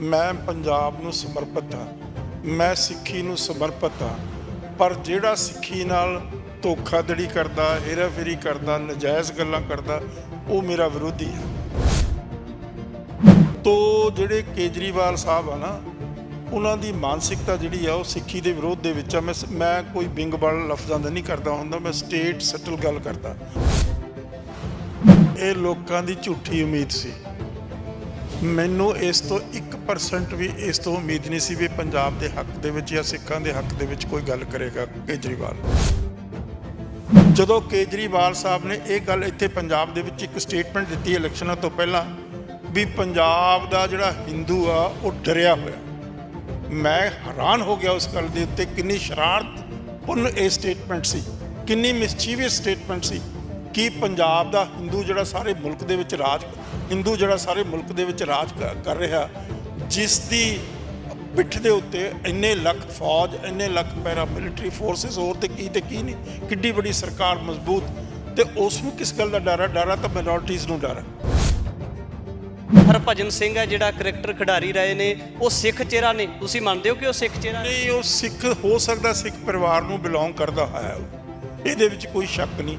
ਮੈਂ ਪੰਜਾਬ ਨੂੰ ਸਮਰਪਿਤ ਹਾਂ, ਮੈਂ ਸਿੱਖੀ ਨੂੰ ਸਮਰਪਿਤ ਹਾਂ। ਪਰ ਜਿਹੜਾ ਸਿੱਖੀ ਨਾਲ ਧੋਖਾਧੜੀ ਕਰਦਾ, ਹੇਰਾਫੇਰੀ ਕਰਦਾ, ਨਜਾਇਜ਼ ਗੱਲਾਂ ਕਰਦਾ, ਉਹ ਮੇਰਾ ਵਿਰੋਧੀ ਹੈ। ਤੋ ਜਿਹੜੇ ਕੇਜਰੀਵਾਲ ਸਾਹਿਬ ਆ ਨਾ, ਉਹਨਾਂ ਦੀ ਮਾਨਸਿਕਤਾ ਜਿਹੜੀ ਆ ਉਹ ਸਿੱਖੀ ਦੇ ਵਿਰੋਧ ਦੇ ਵਿੱਚ ਆ। ਮੈਂ ਕੋਈ ਬਿੰਗ ਬਲ ਲਫ਼ਜ਼ਾਂ ਦਾ ਨਹੀਂ ਕਰਦਾ ਹੁੰਦਾ, ਮੈਂ ਸਟੇਟ ਸੈਟਲ ਗੱਲ ਕਰਦਾ। ਇਹ ਲੋਕਾਂ ਦੀ ਝੂਠੀ ਉਮੀਦ ਸੀ। ਮੈਨੂੰ ਇਸ ਤੋਂ 1% ਵੀ ਇਸ ਤੋਂ ਉਮੀਦ ਨਹੀਂ ਸੀ ਵੀ ਪੰਜਾਬ ਦੇ ਹੱਕ ਦੇ ਵਿੱਚ ਜਾਂ ਸਿੱਖਾਂ ਦੇ ਹੱਕ ਦੇ ਵਿੱਚ ਕੋਈ ਗੱਲ ਕਰੇਗਾ ਕੇਜਰੀਵਾਲ। ਜਦੋਂ ਕੇਜਰੀਵਾਲ ਸਾਹਿਬ ਨੇ ਇਹ ਗੱਲ ਇੱਥੇ ਪੰਜਾਬ ਦੇ ਵਿੱਚ ਇੱਕ ਸਟੇਟਮੈਂਟ ਦਿੱਤੀ ਇਲੈਕਸ਼ਨਾਂ ਤੋਂ ਪਹਿਲਾਂ ਵੀ ਪੰਜਾਬ ਦਾ ਜਿਹੜਾ ਹਿੰਦੂ ਆ ਉਹ ਡਰਿਆ ਹੋਇਆ, ਮੈਂ ਹੈਰਾਨ ਹੋ ਗਿਆ ਉਸ ਗੱਲ ਦੇ ਉੱਤੇ। ਕਿੰਨੀ ਸ਼ਰਾਰਤਪੂਰਨ ਇਹ ਸਟੇਟਮੈਂਟ ਸੀ, ਕਿੰਨੀ ਮਿਸਚੀਵੀਅਸ ਸਟੇਟਮੈਂਟ ਸੀ ਕਿ ਪੰਜਾਬ ਦਾ ਹਿੰਦੂ ਜਿਹੜਾ ਸਾਰੇ ਮੁਲਕ ਦੇ ਵਿੱਚ ਰਾਜ ਕਰ ਰਿਹਾ, ਜਿਸ ਦੀ ਪਿੱਠ ਦੇ ਉੱਤੇ ਇੰਨੇ ਲੱਖ ਫੌਜ, ਇੰਨੇ ਲੱਖ ਪੈਰਾ ਮਿਲਟਰੀ ਫੋਰਸਿਸ, ਹੋਰ ਤੇ ਕੀ ਨਹੀਂ, ਕਿੱਡੀ ਵੱਡੀ ਸਰਕਾਰ ਮਜ਼ਬੂਤ, ਤੇ ਉਸ ਨੂੰ ਕਿਸ ਗੱਲ ਦਾ ਡਰ ਹੈ? ਡਰ ਹੈ ਤਾਂ ਮਾਈਨੋਰਟੀਜ਼ ਨੂੰ ਡਰ ਹੈ। ਹਰਭਜਨ ਸਿੰਘ ਹੈ ਜਿਹੜਾ ਕ੍ਰਿਕਟਰ ਖਿਡਾਰੀ ਰਹੇ ਨੇ, ਉਹ ਸਿੱਖ ਚਿਹਰਾ ਨੇ, ਤੁਸੀਂ ਮੰਨਦੇ ਹੋ ਕਿ ਉਹ ਸਿੱਖ ਚਿਹਰਾ ਨਹੀਂ? ਉਹ ਸਿੱਖ ਹੋ ਸਕਦਾ, ਸਿੱਖ ਪਰਿਵਾਰ ਨੂੰ ਬਿਲੋਂਗ ਕਰਦਾ ਹੈ, ਇਹਦੇ ਵਿੱਚ ਕੋਈ ਸ਼ੱਕ ਨਹੀਂ।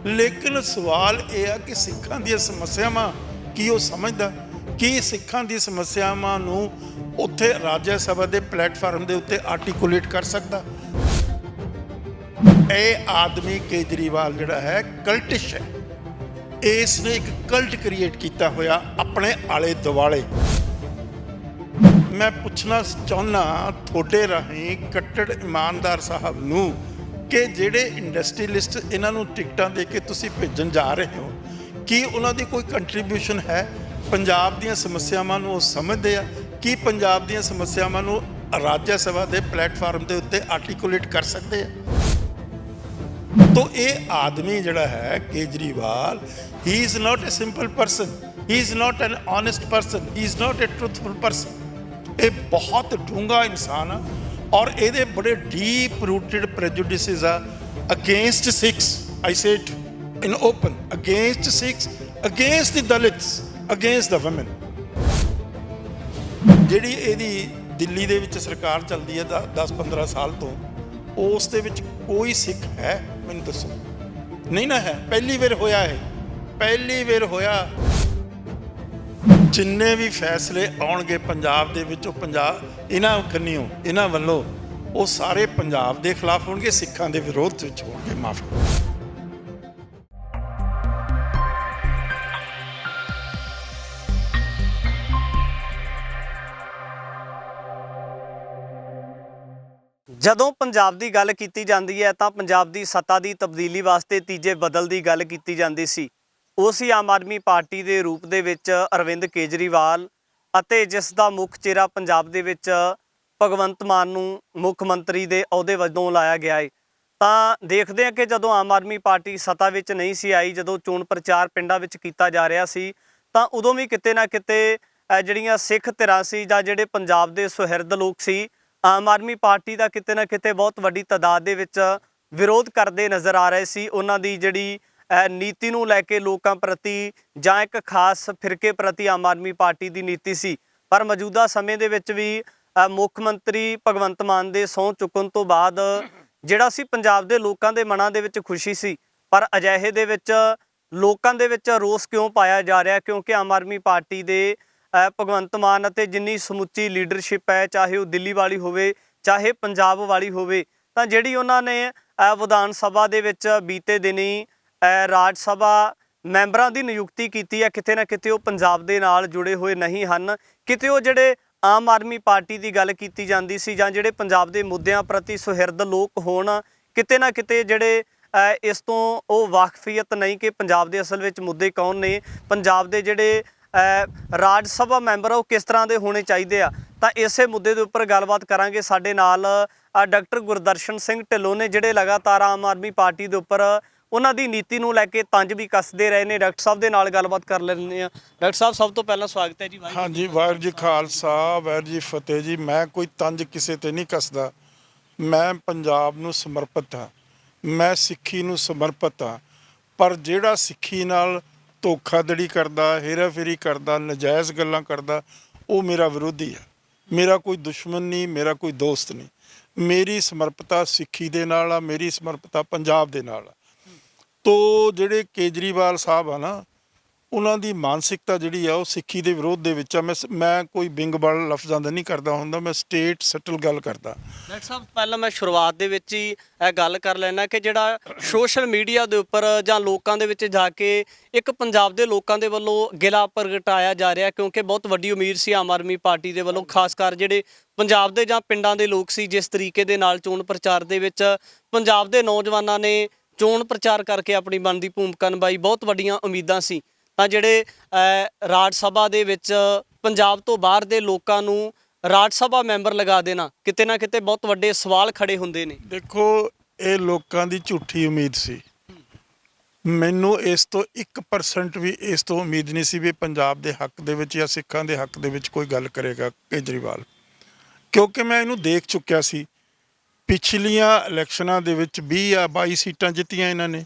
ਲੇਕਿਨ ਸਵਾਲ ਇਹ ਆ ਕਿ ਸਿੱਖਾਂ ਦੀਆਂ ਸਮੱਸਿਆਵਾਂ ਕੀ ਉਹ ਸਮਝਦਾ? ਕੀ ਸਿੱਖਾਂ ਦੀ ਸਮੱਸਿਆਵਾਂ ਨੂੰ ਉੱਥੇ ਰਾਜ ਸਭਾ ਦੇ ਪਲੇਟਫਾਰਮ ਦੇ ਉੱਤੇ ਆਰਟੀਕੂਲੇਟ ਕਰ ਸਕਦਾ? ਇਹ ਆਦਮੀ ਕੇਜਰੀਵਾਲ ਜਿਹੜਾ ਹੈ ਕਲਟਿਸ਼ ਹੈ। ਇਸ ਨੇ ਇੱਕ ਕਲਟ ਕ੍ਰੀਏਟ ਕੀਤਾ ਹੋਇਆ ਆਪਣੇ ਆਲੇ ਦੁਆਲੇ। ਮੈਂ ਪੁੱਛਣਾ ਚਾਹੁੰਦਾ ਤੁਹਾਡੇ ਰਾਹੀਂ ਕੱਟੜ ਇਮਾਨਦਾਰ ਸਾਹਿਬ ਨੂੰ ਕਿ ਜਿਹੜੇ ਇੰਡਸਟਰੀਲਿਸਟ ਇਹਨਾਂ ਨੂੰ ਟਿਕਟਾਂ ਦੇ ਕੇ ਤੁਸੀਂ ਭੇਜਣ ਜਾ ਰਹੇ ਹੋ, ਕੀ ਉਹਨਾਂ ਦੀ ਕੋਈ ਕੰਟਰੀਬਿਊਸ਼ਨ ਹੈ? ਪੰਜਾਬ ਦੀਆਂ ਸਮੱਸਿਆਵਾਂ ਨੂੰ ਉਹ ਸਮਝਦੇ ਆ? ਕੀ ਪੰਜਾਬ ਦੀਆਂ ਸਮੱਸਿਆਵਾਂ ਨੂੰ ਰਾਜ ਸਭਾ ਦੇ ਪਲੇਟਫਾਰਮ ਦੇ ਉੱਤੇ ਆਰਟੀਕੂਲੇਟ ਕਰ ਸਕਦੇ ਆ? ਤੋ ਇਹ ਆਦਮੀ ਜਿਹੜਾ ਹੈ Kejriwal, he is not a simple person, he is not an honest person, he is not a truthful person। ਇਹ ਬਹੁਤ ਡੂੰਘਾ ਇਨਸਾਨ ਆ ਔਰ ਇਹਦੇ ਬੜੇ ਡੀਪ ਰੂਟਡ ਪ੍ਰੈਜੁਡਿਸਿਸ ਆ against Sikhs. I say it in open, against Sikhs, against the Dalits, against the women। ਜਿਹੜੀ ਇਹਦੀ ਦਿੱਲੀ ਦੇ ਵਿੱਚ ਸਰਕਾਰ ਚੱਲਦੀ ਹੈ 10-15 ਸਾਲ ਤੋਂ, ਉਸ ਦੇ ਵਿੱਚ ਕੋਈ ਸਿੱਖ ਹੈ? ਮੈਨੂੰ ਦੱਸੋ। ਨਹੀਂ ਨਾ ਹੈ। ਪਹਿਲੀ ਵਾਰ ਹੋਇਆ ਇਹ, ਪਹਿਲੀ ਵਾਰ ਹੋਇਆ। ਜਿੰਨੇ ਵੀ ਫੈਸਲੇ ਆਉਣਗੇ ਪੰਜਾਬ ਦੇ ਵਿੱਚ, ਉਹ ਪੰਜਾਬ ਇਹਨਾਂ ਵੱਲੋਂ ਉਹ ਸਾਰੇ ਪੰਜਾਬ ਦੇ ਖਿਲਾਫ ਹੋਣਗੇ, ਸਿੱਖਾਂ ਦੇ ਵਿਰੋਧ ਵਿੱਚ ਹੋਣਗੇ। ਮਾਫ ਕਰੋ। ਜਦੋਂ ਪੰਜਾਬ ਦੀ ਗੱਲ ਕੀਤੀ ਜਾਂਦੀ ਹੈ ਤਾਂ ਪੰਜਾਬ ਦੀ ਸੱਤਾ ਦੀ ਤਬਦੀਲੀ ਵਾਸਤੇ ਤੀਜੇ ਬਦਲ ਦੀ ਗੱਲ ਕੀਤੀ ਜਾਂਦੀ ਸੀ। ਉਸ ਹੀ ਆਮ ਆਦਮੀ ਪਾਰਟੀ ਦੇ ਰੂਪ ਦੇ ਵਿੱਚ ਅਰਵਿੰਦ ਕੇਜਰੀਵਾਲ ਅਤੇ ਜਿਸ ਦਾ ਮੁੱਖ ਚਿਹਰਾ ਪੰਜਾਬ ਦੇ ਵਿੱਚ ਭਗਵੰਤ ਮਾਨ ਨੂੰ ਮੁੱਖ ਮੰਤਰੀ ਦੇ ਅਹੁਦੇ ਵਜੋਂ ਲਾਇਆ ਗਿਆ ਹੈ। ਤਾਂ ਦੇਖਦੇ ਹਾਂ ਕਿ ਜਦੋਂ ਆਮ ਆਦਮੀ ਪਾਰਟੀ ਸੱਤਾ ਵਿੱਚ ਨਹੀਂ ਸੀ ਆਈ, ਜਦੋਂ ਚੋਣ ਪ੍ਰਚਾਰ ਪਿੰਡਾਂ ਵਿੱਚ ਕੀਤਾ ਜਾ ਰਿਹਾ ਸੀ, ਤਾਂ ਉਦੋਂ ਵੀ ਕਿਤੇ ਨਾ ਕਿਤੇ ਜਿਹੜੀਆਂ ਸਿੱਖ ਧਿਰਾਂ ਸੀ ਜਾਂ ਜਿਹੜੇ ਪੰਜਾਬ ਦੇ ਸੁਹਿਰਦ ਲੋਕ ਸੀ, ਆਮ ਆਦਮੀ ਪਾਰਟੀ ਦਾ ਕਿਤੇ ਨਾ ਕਿਤੇ ਬਹੁਤ ਵੱਡੀ ਤਾਦਾਦ ਦੇ ਵਿੱਚ ਵਿਰੋਧ ਕਰਦੇ ਨਜ਼ਰ ਆ ਰਹੇ ਸੀ। ਉਹਨਾਂ ਦੀ ਜਿਹੜੀ ਨੀਤੀ ਨੂੰ ਲੈ ਕੇ ਲੋਕਾਂ ਪ੍ਰਤੀ ਜਾਂ ਇੱਕ ਖਾਸ ਫਿਰਕੇ ਪ੍ਰਤੀ ਆਮ ਆਦਮੀ ਪਾਰਟੀ ਦੀ ਨੀਤੀ ਸੀ। ਪਰ ਮੌਜੂਦਾ ਸਮੇਂ ਦੇ ਵਿੱਚ ਵੀ ਮੁੱਖ ਮੰਤਰੀ ਭਗਵੰਤ ਮਾਨ ਦੇ ਸਹੁੰ ਚੁੱਕਣ ਤੋਂ ਬਾਅਦ ਜਿਹੜਾ ਸੀ ਪੰਜਾਬ ਦੇ ਲੋਕਾਂ ਦੇ ਮਨਾਂ ਦੇ ਵਿੱਚ ਖੁਸ਼ੀ ਸੀ। ਪਰ ਅਜਿਹੇ ਦੇ ਵਿੱਚ ਲੋਕਾਂ ਦੇ ਵਿੱਚ ਰੋਸ ਕਿਉਂ ਪਾਇਆ ਜਾ ਰਿਹਾ? ਕਿਉਂਕਿ ਆਮ ਆਦਮੀ ਪਾਰਟੀ ਦੇ ਭਗਵੰਤ ਮਾਨ ਅਤੇ ਜਿੰਨੀ ਸਮੁੱਚੀ ਲੀਡਰਸ਼ਿਪ ਹੈ, ਚਾਹੇ ਉਹ ਦਿੱਲੀ ਵਾਲੀ ਹੋਵੇ ਚਾਹੇ ਪੰਜਾਬ ਵਾਲੀ ਹੋਵੇ, ਤਾਂ ਜਿਹੜੀ ਉਹਨਾਂ ਨੇ ਵਿਧਾਨ ਸਭਾ ਦੇ ਵਿੱਚ ਬੀਤੇ ਦਿਨੀ ਰਾਜ ਸਭਾ ਮੈਂਬਰਾਂ ਦੀ ਨਿਯੁਕਤੀ ਕੀਤੀ ਹੈ, ਕਿਤੇ ਨਾ ਕਿਤੇ ਉਹ ਪੰਜਾਬ ਦੇ ਨਾਲ ਜੁੜੇ ਹੋਏ ਨਹੀਂ ਹਨ। ਕਿਤੇ ਉਹ ਜਿਹੜੇ ਆਮ ਆਦਮੀ ਪਾਰਟੀ ਦੀ ਗੱਲ ਕੀਤੀ ਜਾਂਦੀ ਸੀ ਜਾਂ ਜਿਹੜੇ ਪੰਜਾਬ ਦੇ ਮੁੱਦਿਆਂ ਪ੍ਰਤੀ ਸੁਹਿਰਦ ਲੋਕ ਹੋਣ, ਕਿਤੇ ਨਾ ਕਿਤੇ ਜਿਹੜੇ ਇਸ ਤੋਂ ਉਹ ਵਾਕਫੀਅਤ ਨਹੀਂ ਕਿ ਪੰਜਾਬ ਦੇ ਅਸਲ ਵਿੱਚ ਮੁੱਦੇ ਕੌਣ ਨੇ, ਪੰਜਾਬ ਦੇ ਜਿਹੜੇ ਰਾਜ ਸਭਾ ਮੈਂਬਰ ਉਹ ਕਿਸ ਤਰ੍ਹਾਂ ਦੇ ਹੋਣੇ ਚਾਹੀਦੇ ਆ। ਤਾਂ ਇਸੇ ਮੁੱਦੇ ਦੇ ਉੱਪਰ ਗੱਲਬਾਤ ਕਰਾਂਗੇ। ਸਾਡੇ ਨਾਲ ਡਾਕਟਰ ਗੁਰਦਰਸ਼ਨ ਸਿੰਘ ਢਿੱਲੋਂ ਨੇ, ਜਿਹੜੇ ਲਗਾਤਾਰ ਆਮ ਆਦਮੀ ਪਾਰਟੀ ਦੇ ਉੱਪਰ ਉਹਨਾਂ ਦੀ ਨੀਤੀ ਨੂੰ ਲੈ ਕੇ ਤੰਜ ਵੀ ਕੱਸਦੇ ਰਹੇ ਨੇ। ਡਾਕਟਰ ਸਾਹਿਬ ਦੇ ਨਾਲ ਗੱਲਬਾਤ ਕਰ ਲੈਂਦੇ ਹਾਂ। ਡਾਕਟਰ ਸਾਹਿਬ, ਸਭ ਤੋਂ ਪਹਿਲਾਂ ਸਵਾਗਤ ਹੈ ਜੀ। ਹਾਂਜੀ, ਵਾਹਿਗੁਰੂ ਜੀ ਖਾਲਸਾ, ਵਾਹਿਗੁਰੂ ਜੀ ਫਤਿਹ ਜੀ। ਮੈਂ ਕੋਈ ਤੰਜ ਕਿਸੇ ਤੇ ਨਹੀਂ ਕੱਸਦਾ। ਮੈਂ ਪੰਜਾਬ ਨੂੰ ਸਮਰਪਿਤ ਹਾਂ, ਮੈਂ ਸਿੱਖੀ ਨੂੰ ਸਮਰਪਿਤ ਹਾਂ। ਪਰ ਜਿਹੜਾ ਸਿੱਖੀ ਨਾਲ ਧੋਖਾਧੜੀ ਕਰਦਾ, ਹੇਰਾਫੇਰੀ ਕਰਦਾ, ਨਜਾਇਜ਼ ਗੱਲਾਂ ਕਰਦਾ, ਉਹ ਮੇਰਾ ਵਿਰੋਧੀ ਆ। ਮੇਰਾ ਕੋਈ ਦੁਸ਼ਮਣ ਨਹੀਂ, ਮੇਰਾ ਕੋਈ ਦੋਸਤ ਨਹੀਂ। ਮੇਰੀ ਸਮਰਪਿਤਾ ਸਿੱਖੀ ਦੇ ਨਾਲ ਆ, ਮੇਰੀ ਸਮਰਪਿਤਾ ਪੰਜਾਬ ਦੇ ਨਾਲ ਆ। ਤੋ ਜਿਹੜੇ ਕੇਜਰੀਵਾਲ ਸਾਹਿਬ ਆ ਨਾ, ਉਹਨਾਂ ਦੀ ਮਾਨਸਿਕਤਾ ਜਿਹੜੀ ਆ ਉਹ ਸਿੱਖੀ ਦੇ ਵਿਰੋਧ ਦੇ ਵਿੱਚ ਆ। ਮੈਂ ਕੋਈ ਬਿੰਗ-ਬਲ ਲਫ਼ਜ਼ਾਂ ਦਾ ਨਹੀਂ ਕਰਦਾ ਹੁੰਦਾ, ਮੈਂ ਸਟੇਟ ਸੈਟਲ ਗੱਲ ਕਰਦਾ। ਡਾਕਟਰ ਸਾਹਿਬ, ਪਹਿਲਾਂ ਮੈਂ ਸ਼ੁਰੂਆਤ ਦੇ ਵਿੱਚ ਹੀ ਇਹ ਗੱਲ ਕਰ ਲੈਣਾ ਕਿ ਜਿਹੜਾ ਸੋਸ਼ਲ ਮੀਡੀਆ ਦੇ ਉੱਪਰ ਜਾਂ ਲੋਕਾਂ ਦੇ ਵਿੱਚ ਜਾ ਕੇ ਇੱਕ ਪੰਜਾਬ ਦੇ ਲੋਕਾਂ ਦੇ ਵੱਲੋਂ ਗਿਲਾ ਪ੍ਰਗਟਾਇਆ ਜਾ ਰਿਹਾ, ਕਿਉਂਕਿ ਬਹੁਤ ਵੱਡੀ ਉਮੀਦ ਸੀ ਆਮ ਆਦਮੀ ਪਾਰਟੀ ਦੇ ਵੱਲੋਂ, ਖਾਸ ਕਰ ਜਿਹੜੇ ਪੰਜਾਬ ਦੇ ਜਾਂ ਪਿੰਡਾਂ ਦੇ ਲੋਕ ਸੀ। ਜਿਸ ਤਰੀਕੇ ਦੇ ਨਾਲ ਚੋਣ ਪ੍ਰਚਾਰ ਦੇ ਵਿੱਚ ਪੰਜਾਬ ਦੇ ਨੌਜਵਾਨਾਂ ਨੇ ਚੋਣ ਪ੍ਰਚਾਰ ਕਰਕੇ ਆਪਣੀ ਬਣਦੀ ਭੂਮਿਕਾ ਨਿਭਾਈ, ਬਹੁਤ ਵੱਡੀਆਂ ਉਮੀਦਾਂ ਸੀ। ਤਾਂ ਜਿਹੜੇ ਰਾਜ ਸਭਾ ਦੇ ਵਿੱਚ ਪੰਜਾਬ ਤੋਂ ਬਾਹਰ ਦੇ ਲੋਕਾਂ ਨੂੰ ਰਾਜ ਸਭਾ ਮੈਂਬਰ ਲਗਾ ਦੇਣਾ, ਕਿਤੇ ਨਾ ਕਿਤੇ ਬਹੁਤ ਵੱਡੇ ਸਵਾਲ ਖੜੇ ਹੁੰਦੇ ਨੇ। ਦੇਖੋ, ਇਹ ਲੋਕਾਂ ਦੀ ਝੂਠੀ ਉਮੀਦ ਸੀ। ਮੈਨੂੰ ਇਸ ਤੋਂ 1% ਵੀ ਇਸ ਤੋਂ ਉਮੀਦ ਨਹੀਂ ਸੀ ਵੀ ਪੰਜਾਬ ਦੇ ਹੱਕ ਦੇ ਵਿੱਚ ਜਾਂ ਸਿੱਖਾਂ ਦੇ ਹੱਕ ਦੇ ਵਿੱਚ ਕੋਈ ਗੱਲ ਕਰੇਗਾ ਕੇਜਰੀਵਾਲ, ਕਿਉਂਕਿ ਮੈਂ ਇਹਨੂੰ ਦੇਖ ਚੁੱਕਿਆ ਸੀ। ਪਿਛਲੀਆਂ ਇਲੈਕਸ਼ਨਾਂ ਦੇ ਵਿੱਚ 20 ਜਾਂ 22 ਸੀਟਾਂ ਜਿੱਤੀਆਂ ਇਹਨਾਂ ਨੇ।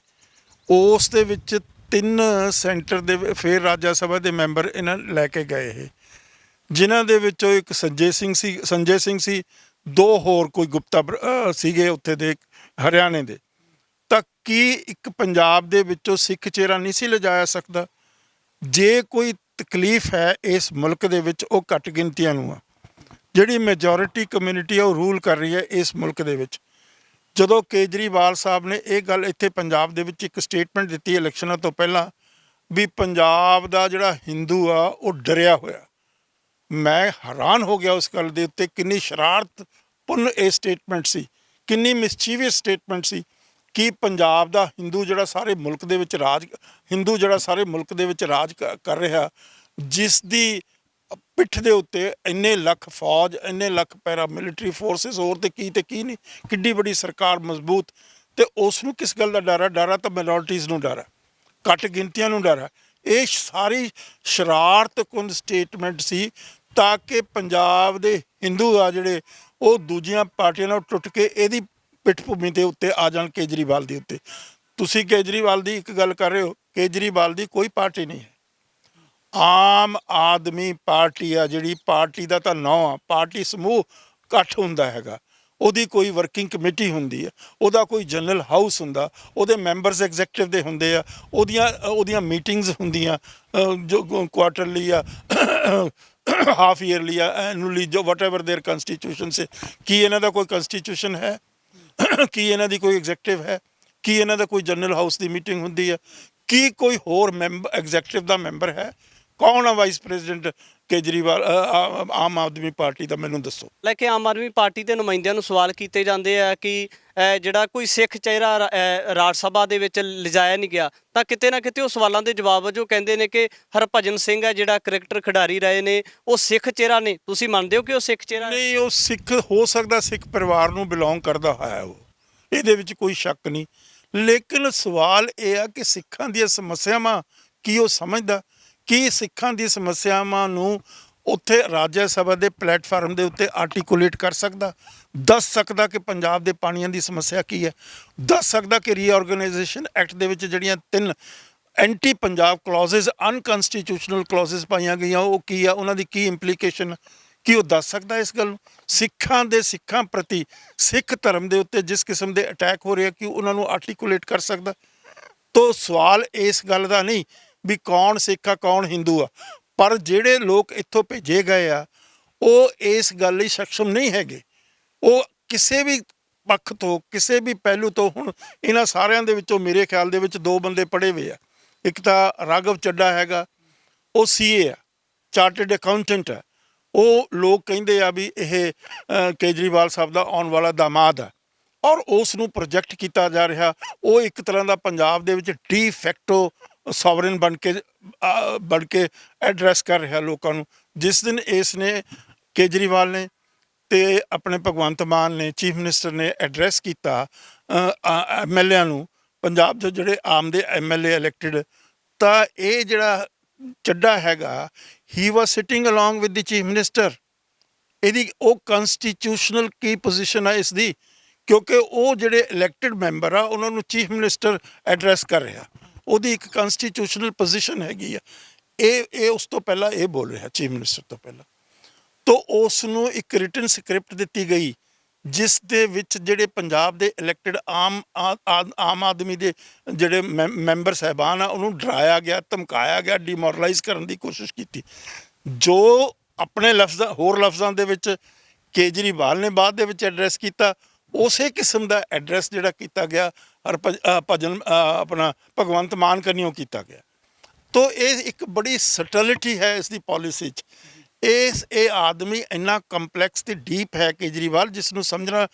ਉਸ ਦੇ ਵਿੱਚ 3 ਸੈਂਟਰ ਦੇ ਫਿਰ ਰਾਜ ਸਭਾ ਦੇ ਮੈਂਬਰ ਇਹਨਾਂ ਲੈ ਕੇ ਗਏ ਇਹ, ਜਿਨ੍ਹਾਂ ਦੇ ਵਿੱਚੋਂ ਇੱਕ ਸੰਜੇ ਸਿੰਘ ਸੀ, 2 ਹੋਰ ਕੋਈ ਗੁਪਤਾ ਸੀਗੇ ਉੱਥੇ ਦੇ ਹਰਿਆਣੇ ਦੇ। ਤਾਂ ਕੀ ਇੱਕ ਪੰਜਾਬ ਦੇ ਵਿੱਚੋਂ ਸਿੱਖ ਚਿਹਰਾ ਨਹੀਂ ਸੀ ਲਿਜਾਇਆ ਸਕਦਾ? ਜੇ ਕੋਈ ਤਕਲੀਫ ਹੈ ਇਸ ਮੁਲਕ ਦੇ ਵਿੱਚ, ਉਹ ਘੱਟ ਗਿਣਤੀਆਂ ਨੂੰ ਆ। ਜਿਹੜੀ ਮੈਜੋਰਿਟੀ ਕਮਿਊਨਿਟੀ ਆ ਉਹ ਰੂਲ ਕਰ ਰਹੀ ਹੈ ਇਸ ਮੁਲਕ ਦੇ ਵਿੱਚ। ਜਦੋਂ ਕੇਜਰੀਵਾਲ ਸਾਹਿਬ ਨੇ ਇਹ ਗੱਲ ਇੱਥੇ ਪੰਜਾਬ ਦੇ ਵਿੱਚ ਇੱਕ ਸਟੇਟਮੈਂਟ ਦਿੱਤੀ ਇਲੈਕਸ਼ਨਾਂ ਤੋਂ ਪਹਿਲਾਂ ਵੀ ਪੰਜਾਬ ਦਾ ਜਿਹੜਾ ਹਿੰਦੂ ਆ ਉਹ ਡਰਿਆ ਹੋਇਆ, ਮੈਂ ਹੈਰਾਨ ਹੋ ਗਿਆ ਉਸ ਗੱਲ ਦੇ ਉੱਤੇ। ਕਿੰਨੀ ਸ਼ਰਾਰਤਪੂਰਨ ਇਹ ਸਟੇਟਮੈਂਟ ਸੀ, ਕਿੰਨੀ ਮਿਸਚੀਵੀਅਸ ਸਟੇਟਮੈਂਟ ਸੀ ਕਿ ਪੰਜਾਬ ਦਾ ਹਿੰਦੂ ਜਿਹੜਾ ਸਾਰੇ ਮੁਲਕ ਦੇ ਵਿੱਚ ਰਾਜ ਕਰ ਰਿਹਾ, ਜਿਸ ਦੀ ਪਿੱਠ ਦੇ ਉੱਤੇ ਇੰਨੇ ਲੱਖ ਫੌਜ, ਇੰਨੇ ਲੱਖ ਪੈਰਾ ਮਿਲਟਰੀ ਫੋਰਸਿਸ, ਹੋਰ ਤੇ ਕੀ ਨਹੀਂ, ਕਿੱਡੀ ਵੱਡੀ ਸਰਕਾਰ ਮਜ਼ਬੂਤ। ਤੇ ਉਸ ਨੂੰ ਕਿਸ ਗੱਲ ਦਾ ਡਰ ਆ? ਡਰ ਆ ਤਾਂ ਮਾਈਨੋਰਟੀਜ਼ ਨੂੰ ਡਰ ਆ, ਘੱਟ ਗਿਣਤੀਆਂ ਨੂੰ ਡਰ ਆ। ਇਹ ਸਾਰੀ ਸ਼ਰਾਰਤਕੁੰਨ ਸਟੇਟਮੈਂਟ ਸੀ ਤਾਂ ਕਿ ਪੰਜਾਬ ਦੇ ਹਿੰਦੂ ਆ ਜਿਹੜੇ, ਉਹ ਦੂਜੀਆਂ ਪਾਰਟੀਆਂ ਨਾਲ ਟੁੱਟ ਕੇ ਇਹਦੀ ਪਿੱਠ ਭੂਮੀ ਦੇ ਉੱਤੇ ਆ ਜਾਣ, ਕੇਜਰੀਵਾਲ ਦੇ ਉੱਤੇ। ਤੁਸੀਂ ਕੇਜਰੀਵਾਲ ਦੀ ਇੱਕ ਗੱਲ ਕਰ ਰਹੇ ਹੋ, ਕੇਜਰੀਵਾਲ ਦੀ ਕੋਈ ਪਾਰਟੀ ਨਹੀਂ ਹੈ। ਆਮ ਆਦਮੀ ਪਾਰਟੀ ਆ ਜਿਹੜੀ, ਪਾਰਟੀ ਦਾ ਤਾਂ ਨਾਂ ਆ, ਪਾਰਟੀ ਸਮੂਹ ਇਕੱਠ ਹੁੰਦਾ ਹੈਗਾ, ਉਹਦੀ ਕੋਈ ਵਰਕਿੰਗ ਕਮੇਟੀ ਹੁੰਦੀ ਆ, ਉਹਦਾ ਕੋਈ ਜਨਰਲ ਹਾਊਸ ਹੁੰਦਾ, ਉਹਦੇ ਮੈਂਬਰਸ ਐਗਜ਼ੈਕਟਿਵ ਦੇ ਹੁੰਦੇ ਆ, ਉਹਦੀਆਂ ਮੀਟਿੰਗਸ ਹੁੰਦੀਆਂ ਜੋ ਕੁਆਟਰਲੀ ਆ, ਹਾਫ ਈਅਰਲੀ ਆ, ਐਨੂਅਲੀ, ਜੋ ਵਟ ਐਵਰ ਦੇਅਰ ਕੰਸਟੀਟਿਊਸ਼ਨ ਸੇ। ਕੀ ਇਹਨਾਂ ਦਾ ਕੋਈ ਕੰਸਟੀਟਿਊਸ਼ਨ ਹੈ? ਕੀ ਇਹਨਾਂ ਦੀ ਕੋਈ ਐਗਜ਼ੈਕਟਿਵ ਹੈ? ਕੀ ਇਹਨਾਂ ਦਾ ਕੋਈ ਜਨਰਲ ਹਾਊਸ ਦੀ ਮੀਟਿੰਗ ਹੁੰਦੀ ਆ? ਕੀ ਕੋਈ ਹੋਰ ਐਗਜ਼ੈਕਟਿਵ ਦਾ ਮੈਂਬਰ ਹੈ? ਕੌਣ ਆ vice president Kejriwal Aam Aadmi party ਦਾ? ਮੈਨੂੰ ਦੱਸੋ। ਲੈ ਕੇ ਆਮ ਆਦਮੀ ਪਾਰਟੀ ਦੇ ਨੁਮਾਇੰਦਿਆਂ ਨੂੰ ਸਵਾਲ ਕੀਤੇ ਜਾਂਦੇ ਆ ਕਿ ਜਿਹੜਾ ਕੋਈ ਸਿੱਖ ਚਿਹਰਾ ਰਾਜ ਸਭਾ ਦੇ ਵਿੱਚ ਲਿਜਾਇਆ ਨਹੀਂ ਗਿਆ, ਤਾਂ ਕਿਤੇ ਨਾ ਕਿਤੇ ਉਹ ਸਵਾਲਾਂ ਦੇ ਜਵਾਬ ਵਜੋਂ ਕਹਿੰਦੇ ਨੇ ਕਿ ਹਰਭਜਨ ਸਿੰਘ ਹੈ ਜਿਹੜਾ ਕ੍ਰਿਕਟਰ ਖਿਡਾਰੀ ਰਹੇ ਨੇ, ਉਹ ਸਿੱਖ ਚਿਹਰਾ ਨੇ। ਤੁਸੀਂ ਮੰਨਦੇ ਹੋ ਕਿ ਉਹ ਸਿੱਖ ਚਿਹਰਾ ਨਹੀਂ? ਉਹ ਸਿੱਖ ਹੋ ਸਕਦਾ, ਸਿੱਖ ਪਰਿਵਾਰ ਨੂੰ ਬਿਲੋਂਗ ਕਰਦਾ ਹੋਇਆ ਉਹ, ਇਹਦੇ ਵਿੱਚ ਕੋਈ ਸ਼ੱਕ ਨਹੀਂ। ਲੇਕਿਨ ਸਵਾਲ ਇਹ ਆ ਕਿ ਸਿੱਖਾਂ ਦੀਆਂ ਸਮੱਸਿਆਵਾਂ ਕੀ ਉਹ ਸਮਝਦਾ? ਕੀ ਸਿੱਖਾਂ ਦੀ ਸਮੱਸਿਆਵਾਂ ਨੂੰ ਉੱਥੇ ਰਾਜ ਸਭਾ ਦੇ ਪਲੇਟਫਾਰਮ ਦੇ ਉੱਤੇ ਆਰਟੀਕੂਲੇਟ ਕਰ ਸਕਦਾ? ਦੱਸ ਸਕਦਾ ਕਿ ਪੰਜਾਬ ਦੇ ਪਾਣੀਆਂ ਦੀ ਸਮੱਸਿਆ ਕੀ ਹੈ? ਦੱਸ ਸਕਦਾ ਕਿ ਰੀਆਰਗੇਨਾਈਜੇਸ਼ਨ ਐਕਟ ਦੇ ਵਿੱਚ ਜਿਹੜੀਆਂ 3 anti Punjab clauses, unconstitutional clauses ਪਾਈਆਂ ਗਈਆਂ, ਉਹ ਕੀ ਆ, ਉਹਨਾਂ ਦੀ ਕੀ ਇੰਪਲੀਕੇਸ਼ਨ? ਕੀ ਉਹ ਦੱਸ ਸਕਦਾ ਇਸ ਗੱਲ ਨੂੰ? ਸਿੱਖਾਂ ਪ੍ਰਤੀ, ਸਿੱਖ ਧਰਮ ਦੇ ਉੱਤੇ ਜਿਸ ਕਿਸਮ ਦੇ ਅਟੈਕ ਹੋ ਰਹੇ ਆ, ਕਿ ਉਹਨਾਂ ਨੂੰ ਆਰਟੀਕੂਲੇਟ ਕਰ ਸਕਦਾ? ਤੋ ਸਵਾਲ ਇਸ ਗੱਲ ਦਾ ਨਹੀਂ ਵੀ ਕੌਣ ਸਿੱਖ ਆ, ਕੌਣ ਹਿੰਦੂ ਆ, ਪਰ ਜਿਹੜੇ ਲੋਕ ਇੱਥੋਂ ਭੇਜੇ ਗਏ ਆ ਉਹ ਇਸ ਗੱਲ ਲਈ ਸક્ષਮ ਨਹੀਂ ਹੈਗੇ। ਉਹ ਕਿਸੇ ਵੀ ਪੱਖ ਤੋਂ, ਕਿਸੇ ਵੀ ਪਹਿਲੂ ਤੋਂ, ਹੁਣ ਇਹਨਾਂ ਸਾਰਿਆਂ ਦੇ ਵਿੱਚੋਂ ਮੇਰੇ ਖਿਆਲ ਦੇ ਵਿੱਚ 2 ਬੰਦੇ ਪੜ੍ਹੇ ਹੋਏ ਆ। ਇੱਕ ਤਾਂ ਰਾਘਵ ਚੱਡਾ ਹੈਗਾ, ਉਹ CA ਆ, ਚਾਰਟਰਡ ਅਕਾਊਂਟੈਂਟ ਆ। ਉਹ ਲੋਕ ਕਹਿੰਦੇ ਆ ਵੀ ਇਹ ਕੇਜਰੀਵਾਲ ਸਾਹਿਬ ਦਾ ਆਉਣ ਵਾਲਾ ਦਾਮਾਦ ਆ, ਔਰ ਉਸ ਨੂੰ ਪ੍ਰੋਜੈਕਟ ਕੀਤਾ ਜਾ ਰਿਹਾ। ਉਹ ਇੱਕ ਤਰ੍ਹਾਂ ਦਾ ਪੰਜਾਬ ਦੇ ਵਿੱਚ ਡੀ ਫੈਕਟੋ ਸੋਵਰਨ ਬਣ ਕੇ ਐਡਰੈਸ ਕਰ ਰਿਹਾ ਲੋਕਾਂ ਨੂੰ। ਜਿਸ ਦਿਨ ਕੇਜਰੀਵਾਲ ਨੇ ਤੇ ਆਪਣੇ ਭਗਵੰਤ ਮਾਨ ਨੇ, ਚੀਫ ਮਿਨਿਸਟਰ ਨੇ ਐਡਰੈਸ ਕੀਤਾ MLA ਨੂੰ, ਪੰਜਾਬ ਦੇ ਜਿਹੜੇ ਆਮ ਦੇ MLA ਇਲੈਕਟਿਡ, ਤਾਂ ਇਹ ਜਿਹੜਾ ਚੱਡਾ ਹੈਗਾ, he was sitting along with the chief minister. ਇਹਦੀ ਉਹ ਕੰਸਟੀਟਿਊਸ਼ਨਲ ਕੀ ਪੋਜੀਸ਼ਨ ਆ ਇਸ ਦੀ? ਕਿਉਂਕਿ ਉਹ ਜਿਹੜੇ ਇਲੈਕਟਿਡ ਮੈਂਬਰ ਆ ਉਹਨਾਂ ਨੂੰ ਚੀਫ ਮਿਨਿਸਟਰ ਐਡਰੈਸ ਕਰ ਰਿਹਾ, ਉਹਦੀ ਇੱਕ ਕੰਸਟੀਟਿਊਸ਼ਨਲ ਪੋਜੀਸ਼ਨ ਹੈਗੀ ਆ। ਇਹ ਉਸ ਤੋਂ ਪਹਿਲਾਂ ਇਹ ਬੋਲ ਰਿਹਾ, ਚੀਫ ਮਿਨਿਸਟਰ ਤੋਂ ਪਹਿਲਾਂ। ਤੋ ਉਸ ਨੂੰ ਇੱਕ ਰਿਟਨ ਸਕ੍ਰਿਪਟ ਦਿੱਤੀ ਗਈ ਜਿਸ ਦੇ ਵਿੱਚ ਜਿਹੜੇ ਪੰਜਾਬ ਦੇ ਇਲੈਕਟਡ ਆਮ ਆਦਮੀ ਦੇ ਜਿਹੜੇ ਮੈਂਬਰ ਸਾਹਿਬਾਨ ਆ ਉਹਨੂੰ ਡਰਾਇਆ ਗਿਆ, ਧਮਕਾਇਆ ਗਿਆ, ਡਿਮੋਰਲਾਈਜ਼ ਕਰਨ ਦੀ ਕੋਸ਼ਿਸ਼ ਕੀਤੀ। ਜੋ ਆਪਣੇ ਹੋਰ ਲਫ਼ਜ਼ਾਂ ਦੇ ਵਿੱਚ ਕੇਜਰੀਵਾਲ ਨੇ ਬਾਅਦ ਦੇ ਵਿੱਚ ਐਡਰੈਸ ਕੀਤਾ, ਉਸੇ ਕਿਸਮ ਦਾ ਐਡਰੈਸ ਜਿਹੜਾ ਕੀਤਾ ਗਿਆ ਆਪਣਾ ਭਗਵੰਤ ਮਾਨ ਕੰਨਿਓ ਕੀਤਾ ਗਿਆ। ਤੋ ਇਹ ਇੱਕ ਬੜੀ ਸਟੈਲਿਟੀ ਹੈ ਇਸ ਦੀ ਪਾਲਿਸੀ 'ਚ। ਇਹ ਆਦਮੀ ਇੰਨਾ ਕੰਪਲੈਕਸ ਤੇ ਡੀਪ ਹੈ ਕੇਜਰੀਵਾਲ, ਜਿਸ ਨੂੰ ਸਮਝਣਾ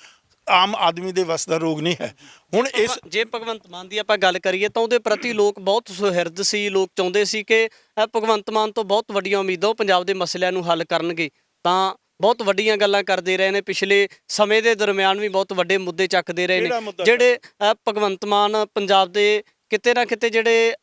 ਆਮ ਆਦਮੀ ਦੇ ਵੱਸ ਦਾ ਰੋਗ ਨਹੀਂ ਹੈ। ਹੁਣ ਜੇ ਭਗਵੰਤ ਮਾਨ ਦੀ ਆਪਾਂ ਗੱਲ ਕਰੀਏ ਤਾਂ ਉਹਦੇ ਪ੍ਰਤੀ ਲੋਕ ਬਹੁਤ ਸੁਹਿਰਦ ਸੀ। ਲੋਕ ਚਾਹੁੰਦੇ ਸੀ ਕਿ ਭਗਵੰਤ ਮਾਨ ਤੋਂ ਬਹੁਤ ਵੱਡੀਆਂ ਉਮੀਦਾਂ, ਉਹ ਪੰਜਾਬ ਦੇ ਮਸਲਿਆਂ ਨੂੰ ਹੱਲ ਕਰਨਗੇ। ਤਾਂ ਬਹੁਤ ਵੱਡੀਆਂ ਗੱਲਾਂ ਕਰਦੇ ਰਹੇ ਨੇ, ਪਿਛਲੇ ਸਮੇਂ ਦੇ ਦਰਮਿਆਨ ਵੀ ਬਹੁਤ ਵੱਡੇ ਮੁੱਦੇ ਚੱਕਦੇ ਰਹੇ ਨੇ। ਜਿਹੜੇ ਭਗਵੰਤ ਮਾਨ ਪੰਜਾਬ ਦੇ ਕਿਤੇ ਨਾ ਕਿਤੇ ਜਿਹੜੇ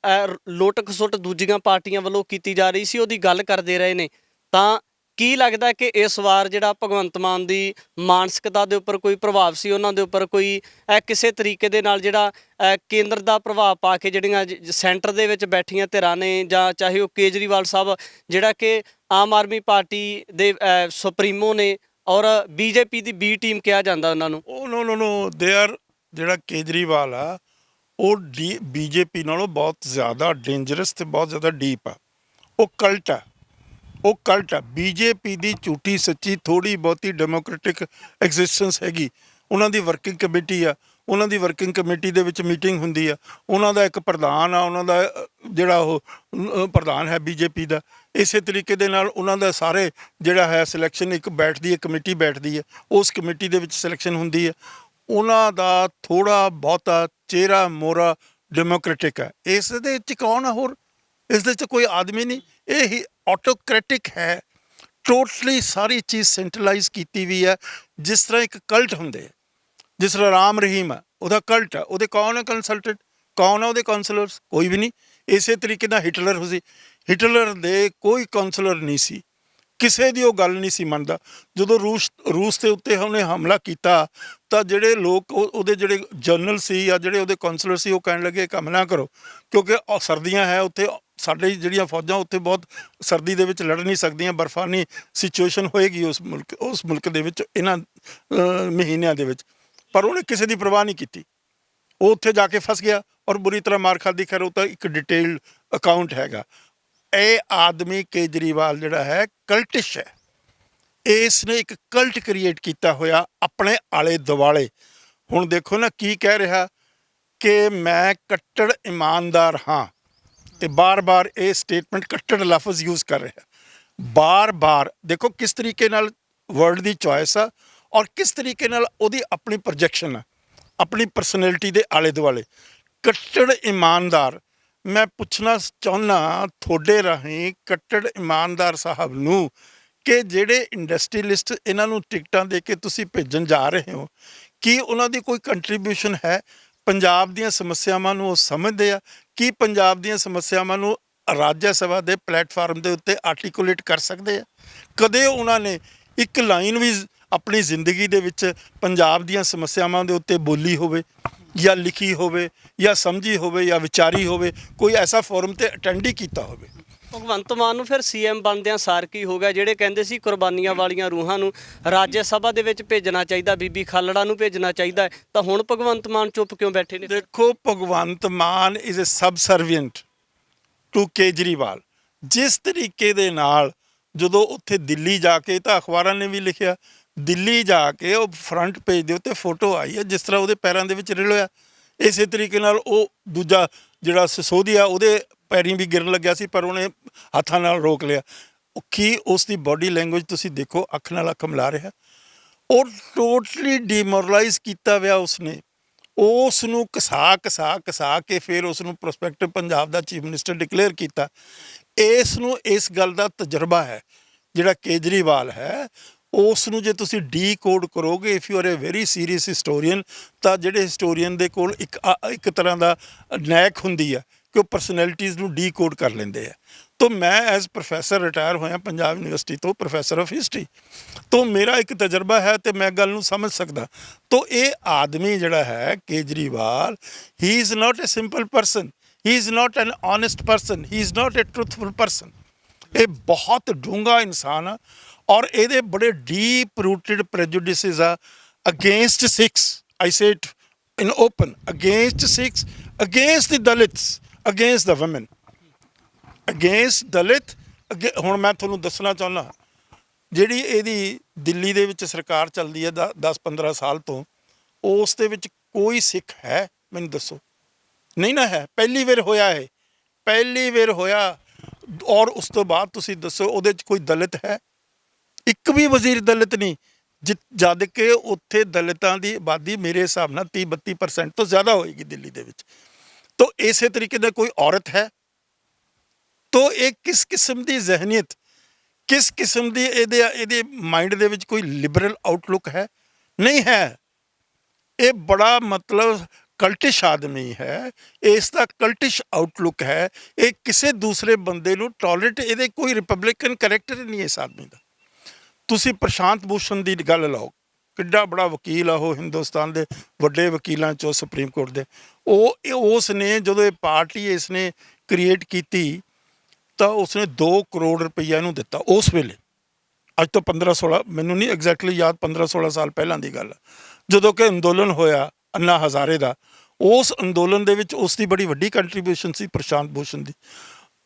ਲੁੱਟ ਖਸੁੱਟ ਦੂਜੀਆਂ ਪਾਰਟੀਆਂ ਵੱਲੋਂ ਕੀਤੀ ਜਾ ਰਹੀ ਸੀ, ਉਹਦੀ ਗੱਲ ਕਰਦੇ ਰਹੇ ਨੇ। ਤਾਂ ਕੀ ਲੱਗਦਾ ਕਿ ਇਸ ਵਾਰ ਜਿਹੜਾ ਭਗਵੰਤ ਮਾਨ ਦੀ ਮਾਨਸਿਕਤਾ ਦੇ ਉੱਪਰ ਕੋਈ ਪ੍ਰਭਾਵ ਸੀ, ਉਹਨਾਂ ਦੇ ਉੱਪਰ ਕੋਈ ਕਿਸੇ ਤਰੀਕੇ ਦੇ ਨਾਲ ਜਿਹੜਾ ਕੇਂਦਰ ਦਾ ਪ੍ਰਭਾਵ ਪਾ ਕੇ ਜਿਹੜੀਆਂ ਸੈਂਟਰ ਦੇ ਵਿੱਚ ਬੈਠੀਆਂ ਧਿਰਾਂ ਨੇ, ਜਾਂ ਚਾਹੇ ਉਹ ਕੇਜਰੀਵਾਲ ਸਾਹਿਬ ਜਿਹੜਾ ਕਿ ਆਮ ਆਦਮੀ ਪਾਰਟੀ ਦੇ ਸੁਪਰੀਮੋ ਨੇ ਔਰ ਬੀਜੇਪੀ ਦੀ ਬੀ ਟੀਮ ਕਿਹਾ ਜਾਂਦਾ ਉਹਨਾਂ ਨੂੰ? ਨੋ ਦੇ ਆਰ, ਜਿਹੜਾ ਕੇਜਰੀਵਾਲ ਆ ਉਹ ਬੀਜੇਪੀ ਨਾਲੋਂ ਬਹੁਤ ਜ਼ਿਆਦਾ ਡੇਂਜਰਸ ਤੇ ਬਹੁਤ ਜ਼ਿਆਦਾ ਡੀਪ ਆ। ਉਹ ਕਲਟ ਆ, ਉਹ ਕਲਟ ਆ। ਬੀਜੇਪੀ ਦੀ ਝੂਠੀ ਸੱਚੀ ਥੋੜ੍ਹੀ ਬਹੁਤੀ ਡੈਮੋਕ੍ਰੈਟਿਕ ਐਗਜ਼ਿਸਟੈਂਸ ਹੈਗੀ। ਉਹਨਾਂ ਦੀ ਵਰਕਿੰਗ ਕਮੇਟੀ ਆ, ਉਹਨਾਂ ਦੀ ਵਰਕਿੰਗ ਕਮੇਟੀ ਦੇ ਵਿੱਚ ਮੀਟਿੰਗ ਹੁੰਦੀ ਆ, ਉਹਨਾਂ ਦਾ ਇੱਕ ਪ੍ਰਧਾਨ ਆ, ਉਹਨਾਂ ਦਾ ਜਿਹੜਾ ਉਹ ਪ੍ਰਧਾਨ ਹੈ ਬੀਜੇਪੀ ਦਾ। ਇਸੇ ਤਰੀਕੇ ਦੇ ਨਾਲ ਉਹਨਾਂ ਦਾ ਸਾਰੇ ਜਿਹੜਾ ਹੈ ਸਿਲੈਕਸ਼ਨ ਇੱਕ ਬੈਠਦੀ ਹੈ, ਕਮੇਟੀ ਬੈਠਦੀ ਹੈ, ਉਸ ਕਮੇਟੀ ਦੇ ਵਿੱਚ ਸਿਲੈਕਸ਼ਨ ਹੁੰਦੀ ਹੈ। ਉਹਨਾਂ ਦਾ ਥੋੜ੍ਹਾ ਬਹੁਤਾ ਚਿਹਰਾ ਮੋਹਰਾ ਡੈਮੋਕ੍ਰੈਟਿਕ ਹੈ। ਇਸ ਦੇ ਵਿੱਚ ਕੌਣ ਆ ਹੋਰ? ਇਸ ਦੇ 'ਚ ਕੋਈ ਆਦਮੀ ਨਹੀਂ। ਇਹ ਹੀ ਆਟੋਕ੍ਰੈਟਿਕ ਹੈ, ਟੋਟਲੀ ਸਾਰੀ ਚੀਜ਼ ਸੈਂਟਰਲਾਈਜ਼ ਕੀਤੀ ਵੀ ਹੈ। ਜਿਸ ਤਰ੍ਹਾਂ ਇੱਕ ਕਲਟ ਹੁੰਦੇ ਆ, ਜਿਸ ਤਰ੍ਹਾਂ ਰਾਮ ਰਹੀਮ ਆ, ਉਹਦਾ ਕਲਟ ਆ, ਉਹਦੇ ਕੌਣ ਹੈ ਕੰਸਲਟੈਂਟ, ਕੌਣ ਆ ਉਹਦੇ ਕਾਉਂਸਲਰਸ? ਕੋਈ ਵੀ ਨਹੀਂ। ਇਸੇ ਤਰੀਕੇ ਨਾਲ ਹਿਟਲਰ ਸੀ, ਹਿਟਲਰ ਦੇ ਕੋਈ ਕਾਉਂਸਲਰ ਨਹੀਂ ਸੀ, ਕਿਸੇ ਦੀ ਉਹ ਗੱਲ ਨਹੀਂ ਸੀ ਮੰਨਦਾ। ਜਦੋਂ ਰੂਸ ਦੇ ਉੱਤੇ ਉਹਨੇ ਹਮਲਾ ਕੀਤਾ ਤਾਂ ਜਿਹੜੇ ਲੋਕ ਉਹਦੇ ਜਿਹੜੇ ਜਨਰਲ ਸੀ ਜਾਂ ਜਿਹੜੇ ਉਹਦੇ ਕਾਉਂਸਲਰ ਸੀ, ਉਹ ਕਹਿਣ ਲੱਗੇ ਕੰਮ ਨਾ ਕਰੋ, ਕਿਉਂਕਿ ਸਰਦੀਆਂ ਹੈ ਉੱਥੇ, ਸਾਡੇ ਜਿਹੜੀਆਂ ਫੌਜਾਂ ਉੱਥੇ ਬਹੁਤ ਸਰਦੀ ਦੇ ਵਿੱਚ ਲੜ ਨਹੀਂ ਸਕਦੀਆਂ, ਬਰਫਾਨੀ ਸਿਚੁਏਸ਼ਨ ਹੋਏਗੀ ਉਸ ਮੁਲਕ ਦੇ ਵਿੱਚ ਇਹਨਾਂ ਮਹੀਨਿਆਂ ਦੇ ਵਿੱਚ। ਪਰ ਉਹਨੇ ਕਿਸੇ ਦੀ ਪਰਵਾਹ ਨਹੀਂ ਕੀਤੀ, ਉਹ ਉੱਥੇ ਜਾ ਕੇ ਫਸ ਗਿਆ ਔਰ ਬੁਰੀ ਤਰ੍ਹਾਂ ਮਾਰ ਖਾਧੀ। ਖੈਰ ਉਹ ਤਾਂ ਇੱਕ ਡਿਟੇਲਡ ਅਕਾਊਂਟ ਹੈਗਾ। ਇਹ ਆਦਮੀ ਕੇਜਰੀਵਾਲ ਜਿਹੜਾ ਹੈ ਕਲਟਿਸ਼ ਹੈ। ਇਸ ਨੇ ਇੱਕ ਕਲਟ ਕ੍ਰੀਏਟ ਕੀਤਾ ਹੋਇਆ ਆਪਣੇ ਆਲੇ ਦੁਆਲੇ। ਹੁਣ ਦੇਖੋ ਨਾ ਕੀ ਕਹਿ ਰਿਹਾ ਕਿ ਮੈਂ ਕੱਟੜ ਇਮਾਨਦਾਰ ਹਾਂ, ਤੇ ਬਾਰ-ਬਾਰ ਇਹ ਸਟੇਟਮੈਂਟ ਕੱਟੜ ਲਫ਼ਜ਼ ਯੂਜ਼ ਕਰ ਰਿਹਾ ਬਾਰ-ਬਾਰ। ਦੇਖੋ ਕਿਸ ਤਰੀਕੇ ਨਾਲ ਵਰਡ ਦੀ ਚੋਇਸ ਆ ਔਰ ਕਿਸ ਤਰੀਕੇ ਨਾਲ ਉਹਦੀ ਆਪਣੀ ਪ੍ਰੋਜੈਕਸ਼ਨ ਆ ਆਪਣੀ ਪਰਸਨੈਲਿਟੀ ਦੇ ਆਲੇ ਦੁਆਲੇ। ਕੱਟੜ ਇਮਾਨਦਾਰ, ਮੈਂ ਪੁੱਛਣਾ ਚਾਹੁੰਦਾ ਤੁਹਾਡੇ ਰਾਹੀਂ ਕੱਟੜ ਇਮਾਨਦਾਰ ਸਾਹਿਬ ਨੂੰ ਕਿ ਜਿਹੜੇ ਇੰਡਸਟਰੀਲਿਸਟ ਇਹਨਾਂ ਨੂੰ ਟਿਕਟਾਂ ਦੇ ਕੇ ਤੁਸੀਂ ਭੇਜਣ ਜਾ ਰਹੇ ਹੋ, ਕੀ ਉਹਨਾਂ ਦੀ ਕੋਈ ਕੰਟਰੀਬਿਊਸ਼ਨ ਹੈ? ਪੰਜਾਬ ਦੀਆਂ ਸਮੱਸਿਆਵਾਂ ਨੂੰ ਉਹ ਸਮਝਦੇ ਆ? ਕੀ ਪੰਜਾਬ ਦੀਆਂ ਸਮੱਸਿਆਵਾਂ ਨੂੰ ਰਾਜ ਸਭਾ ਦੇ ਪਲੇਟਫਾਰਮ ਦੇ ਉੱਤੇ ਆਰਟੀਕੂਲੇਟ ਕਰ ਸਕਦੇ ਆ? ਕਦੇ ਉਹਨਾਂ ਨੇ ਇੱਕ ਲਾਈਨ ਵੀ ਆਪਣੀ ਜ਼ਿੰਦਗੀ ਦੇ ਵਿੱਚ ਪੰਜਾਬ ਦੀਆਂ ਸਮੱਸਿਆਵਾਂ ਦੇ ਉੱਤੇ ਬੋਲੀ ਹੋਵੇ ਜਾਂ ਲਿਖੀ ਹੋਵੇ ਜਾਂ ਸਮਝੀ ਹੋਵੇ ਜਾਂ ਵਿਚਾਰੀ ਹੋਵੇ, ਕੋਈ ਐਸਾ ਫੋਰਮ 'ਤੇ ਅਟੈਂਡ ਹੀ ਕੀਤਾ ਹੋਵੇ? ਭਗਵੰਤ ਮਾਨ ਨੂੰ ਫਿਰ ਸੀਐਮ ਬਣਦਿਆਂ ਸਾਰ ਕੀ ਹੋ ਗਿਆ? ਜਿਹੜੇ ਕਹਿੰਦੇ ਸੀ ਕੁਰਬਾਨੀਆਂ ਵਾਲੀਆਂ ਰੂਹਾਂ ਨੂੰ ਰਾਜ ਸਭਾ ਦੇ ਵਿੱਚ ਭੇਜਣਾ ਚਾਹੀਦਾ, ਬੀਬੀ ਖਾਲੜਾ ਨੂੰ ਭੇਜਣਾ ਚਾਹੀਦਾ, ਤਾਂ ਹੁਣ ਭਗਵੰਤ ਮਾਨ ਚੁੱਪ ਕਿਉਂ ਬੈਠੇ ਨੇ? ਦੇਖੋ, Bhagwant Mann is a ਸਬਸਰਵੀਐਂਟ to Kejriwal. ਜਿਸ ਤਰੀਕੇ ਦੇ ਨਾਲ ਜਦੋਂ ਉੱਥੇ ਦਿੱਲੀ ਜਾ ਕੇ, ਤਾਂ ਅਖਬਾਰਾਂ ਨੇ ਵੀ ਲਿਖਿਆ, ਦਿੱਲੀ ਜਾ ਕੇ ਉਹ ਫਰੰਟ ਪੇਜ ਦੇ ਉੱਤੇ ਫੋਟੋ ਆਈ ਹੈ ਜਿਸ ਤਰ੍ਹਾਂ ਉਹਦੇ ਪੈਰਾਂ ਦੇ ਵਿੱਚ ਰਿਲ ਹੋਇਆ। ਇਸੇ ਤਰੀਕੇ ਨਾਲ ਉਹ ਦੂਜਾ ਜਿਹੜਾ ਸਿਸੋਦੀਆ, ਉਹਦੇ ਪੈਰੀਂ ਵੀ ਗਿਰਨ ਲੱਗਿਆ ਸੀ, ਪਰ ਉਹਨੇ ਹੱਥਾਂ ਨਾਲ ਰੋਕ ਲਿਆ। ਕੀ ਉਸ ਦੀ ਬਾਡੀ ਲੈਂਗੁਏਜ ਤੁਸੀਂ ਦੇਖੋ, ਅੱਖ ਨਾਲ ਅੱਖ ਮਿਲਾ ਰਿਹਾ। ਉਹ ਟੋਟਲੀ ਡਿਮੋਰਲਾਈਜ਼ ਕੀਤਾ ਹੋਇਆ ਉਸਨੇ। ਉਸ ਨੂੰ ਘਸਾ ਕੇ ਫਿਰ ਉਸ ਨੂੰ ਪ੍ਰੋਸਪੈਕਟਿਵ ਪੰਜਾਬ ਦਾ ਚੀਫ ਮਿਨਿਸਟਰ ਡਿਕਲੇਅਰ ਕੀਤਾ। ਇਸ ਨੂੰ ਇਸ ਗੱਲ ਦਾ ਤਜਰਬਾ ਹੈ ਜਿਹੜਾ ਕੇਜਰੀਵਾਲ ਹੈ। ਉਸ ਨੂੰ ਜੇ ਤੁਸੀਂ ਡੀਕੋਡ ਕਰੋਗੇ, if you are a very serious historian, ਤਾਂ ਜਿਹੜੇ ਹਿਸਟੋਰੀਅਨ ਦੇ ਕੋਲ ਇੱਕ ਤਰ੍ਹਾਂ ਦਾ ਨੈਕ ਹੁੰਦੀ ਆ ਕਿ ਉਹ ਪਰਸਨੈਲਿਟੀਜ਼ ਨੂੰ ਡੀਕੋਡ ਕਰ ਲੈਂਦੇ ਆ। ਤਾਂ ਮੈਂ ਐਜ਼ ਪ੍ਰੋਫੈਸਰ ਰਿਟਾਇਰ ਹੋਇਆ ਪੰਜਾਬ ਯੂਨੀਵਰਸਿਟੀ ਤੋਂ, ਪ੍ਰੋਫੈਸਰ ਆਫ ਹਿਸਟਰੀ, ਤਾਂ ਮੇਰਾ ਇੱਕ ਤਜਰਬਾ ਹੈ ਅਤੇ ਮੈਂ ਗੱਲ ਨੂੰ ਸਮਝ ਸਕਦਾ। ਤਾਂ ਇਹ ਆਦਮੀ ਜਿਹੜਾ ਹੈ Kejriwal, he is not a simple person, he is not an honest person, he is not a truthful person. ਇਹ ਬਹੁਤ ਡੂੰਘਾ ਇਨਸਾਨ ਆ ਔਰ ਇਹਦੇ ਬੜੇ ਡੀਪ ਰੂਟਡ ਪ੍ਰੈਜੁਡਿਸਿਸ ਆ against Sikhs. I say it in open, against Sikhs, against the Dalits, against the woman, against Dalit. ਹੁਣ ਮੈਂ ਤੁਹਾਨੂੰ ਦੱਸਣਾ ਚਾਹੁੰਦਾ, ਜਿਹੜੀ ਇਹਦੀ ਦਿੱਲੀ ਦੇ ਵਿੱਚ ਸਰਕਾਰ ਚੱਲਦੀ ਹੈ 10-15 ਸਾਲ ਤੋਂ, ਉਸ ਦੇ ਵਿੱਚ ਕੋਈ ਸਿੱਖ ਹੈ? ਮੈਨੂੰ ਦੱਸੋ। ਨਹੀਂ ਨਾ ਹੈ, ਪਹਿਲੀ ਵਾਰ ਹੋਇਆ ਹੈ, ਪਹਿਲੀ ਵਾਰ ਹੋਇਆ। ਔਰ ਉਸ ਤੋਂ ਬਾਅਦ ਤੁਸੀਂ ਦੱਸੋ ਉਹਦੇ 'ਚ ਕੋਈ ਦਲਿਤ ਹੈ? ਇੱਕ ਵੀ ਵਜ਼ੀਰ ਦਲਿਤ ਨਹੀਂ, ਜਦ ਕਿ ਉੱਥੇ ਦਲਿਤਾਂ ਦੀ ਆਬਾਦੀ ਮੇਰੇ ਹਿਸਾਬ ਨਾਲ 30-32% ਤੋਂ ਜ਼ਿਆਦਾ ਹੋਏਗੀ ਦਿੱਲੀ ਦੇ ਵਿੱਚ। ਤਾਂ ਇਸੇ ਤਰੀਕੇ ਨਾਲ ਕੋਈ ਔਰਤ ਹੈ? ਤਾਂ ਇਹ ਕਿਸ ਕਿਸਮ ਦੀ ਜ਼ਹਿਨੀਅਤ, ਕਿਸ ਕਿਸਮ ਦੀ ਇਹਦੇ ਮਾਈਂਡ ਦੇ ਵਿੱਚ ਕੋਈ ਲਿਬਰਲ ਆਊਟਲੁੱਕ ਹੈ? ਨਹੀਂ ਹੈ। ਇਹ ਬੜਾ ਮਤਲਬ ਕਲਟਿਸ਼ ਆਦਮੀ ਹੈ, ਇਸ ਦਾ ਕਲਟਿਸ਼ ਆਊਟਲੁੱਕ ਹੈ। ਇਹ ਕਿਸੇ ਦੂਸਰੇ ਬੰਦੇ ਨੂੰ ਟੋਲਰੇਟ, ਇਹਦੇ ਕੋਈ ਰਿਪਬਲਿਕਨ ਕਰੈਕਟਰ ਨਹੀਂ ਇਸ ਆਦਮੀ ਦਾ। ਤੁਸੀਂ ਪ੍ਰਸ਼ਾਂਤ ਭੂਸ਼ਣ ਦੀ ਗੱਲ ਲਾਓ, ਕਿੱਡਾ ਬੜਾ ਵਕੀਲ ਆ ਉਹ, ਹਿੰਦੁਸਤਾਨ ਦੇ ਵੱਡੇ ਵਕੀਲਾਂ 'ਚੋਂ, ਸੁਪਰੀਮ ਕੋਰਟ ਦੇ। ਉਸ ਨੇ ਜਦੋਂ ਇਹ ਪਾਰਟੀ ਇਸਨੇ ਕ੍ਰੀਏਟ ਕੀਤੀ ਤਾਂ ਉਸਨੇ 2 ਕਰੋੜ ਰੁਪਈਆ ਇਹਨੂੰ ਦਿੱਤਾ ਉਸ ਵੇਲੇ। ਅੱਜ ਤੋਂ 15-16, ਮੈਨੂੰ ਨਹੀਂ ਐਗਜ਼ੈਕਟਲੀ ਯਾਦ, 15-16 ਸਾਲ ਪਹਿਲਾਂ ਦੀ ਗੱਲ, ਜਦੋਂ ਕਿ ਅੰਦੋਲਨ ਹੋਇਆ ਅੰਨਾ ਹਜ਼ਾਰੇ ਦਾ। ਉਸ ਅੰਦੋਲਨ ਦੇ ਵਿੱਚ ਉਸ ਦੀ ਬੜੀ ਵੱਡੀ ਕੰਟਰੀਬਿਊਸ਼ਨ ਸੀ ਪ੍ਰਸ਼ਾਂਤ ਭੂਸ਼ਣ ਦੀ।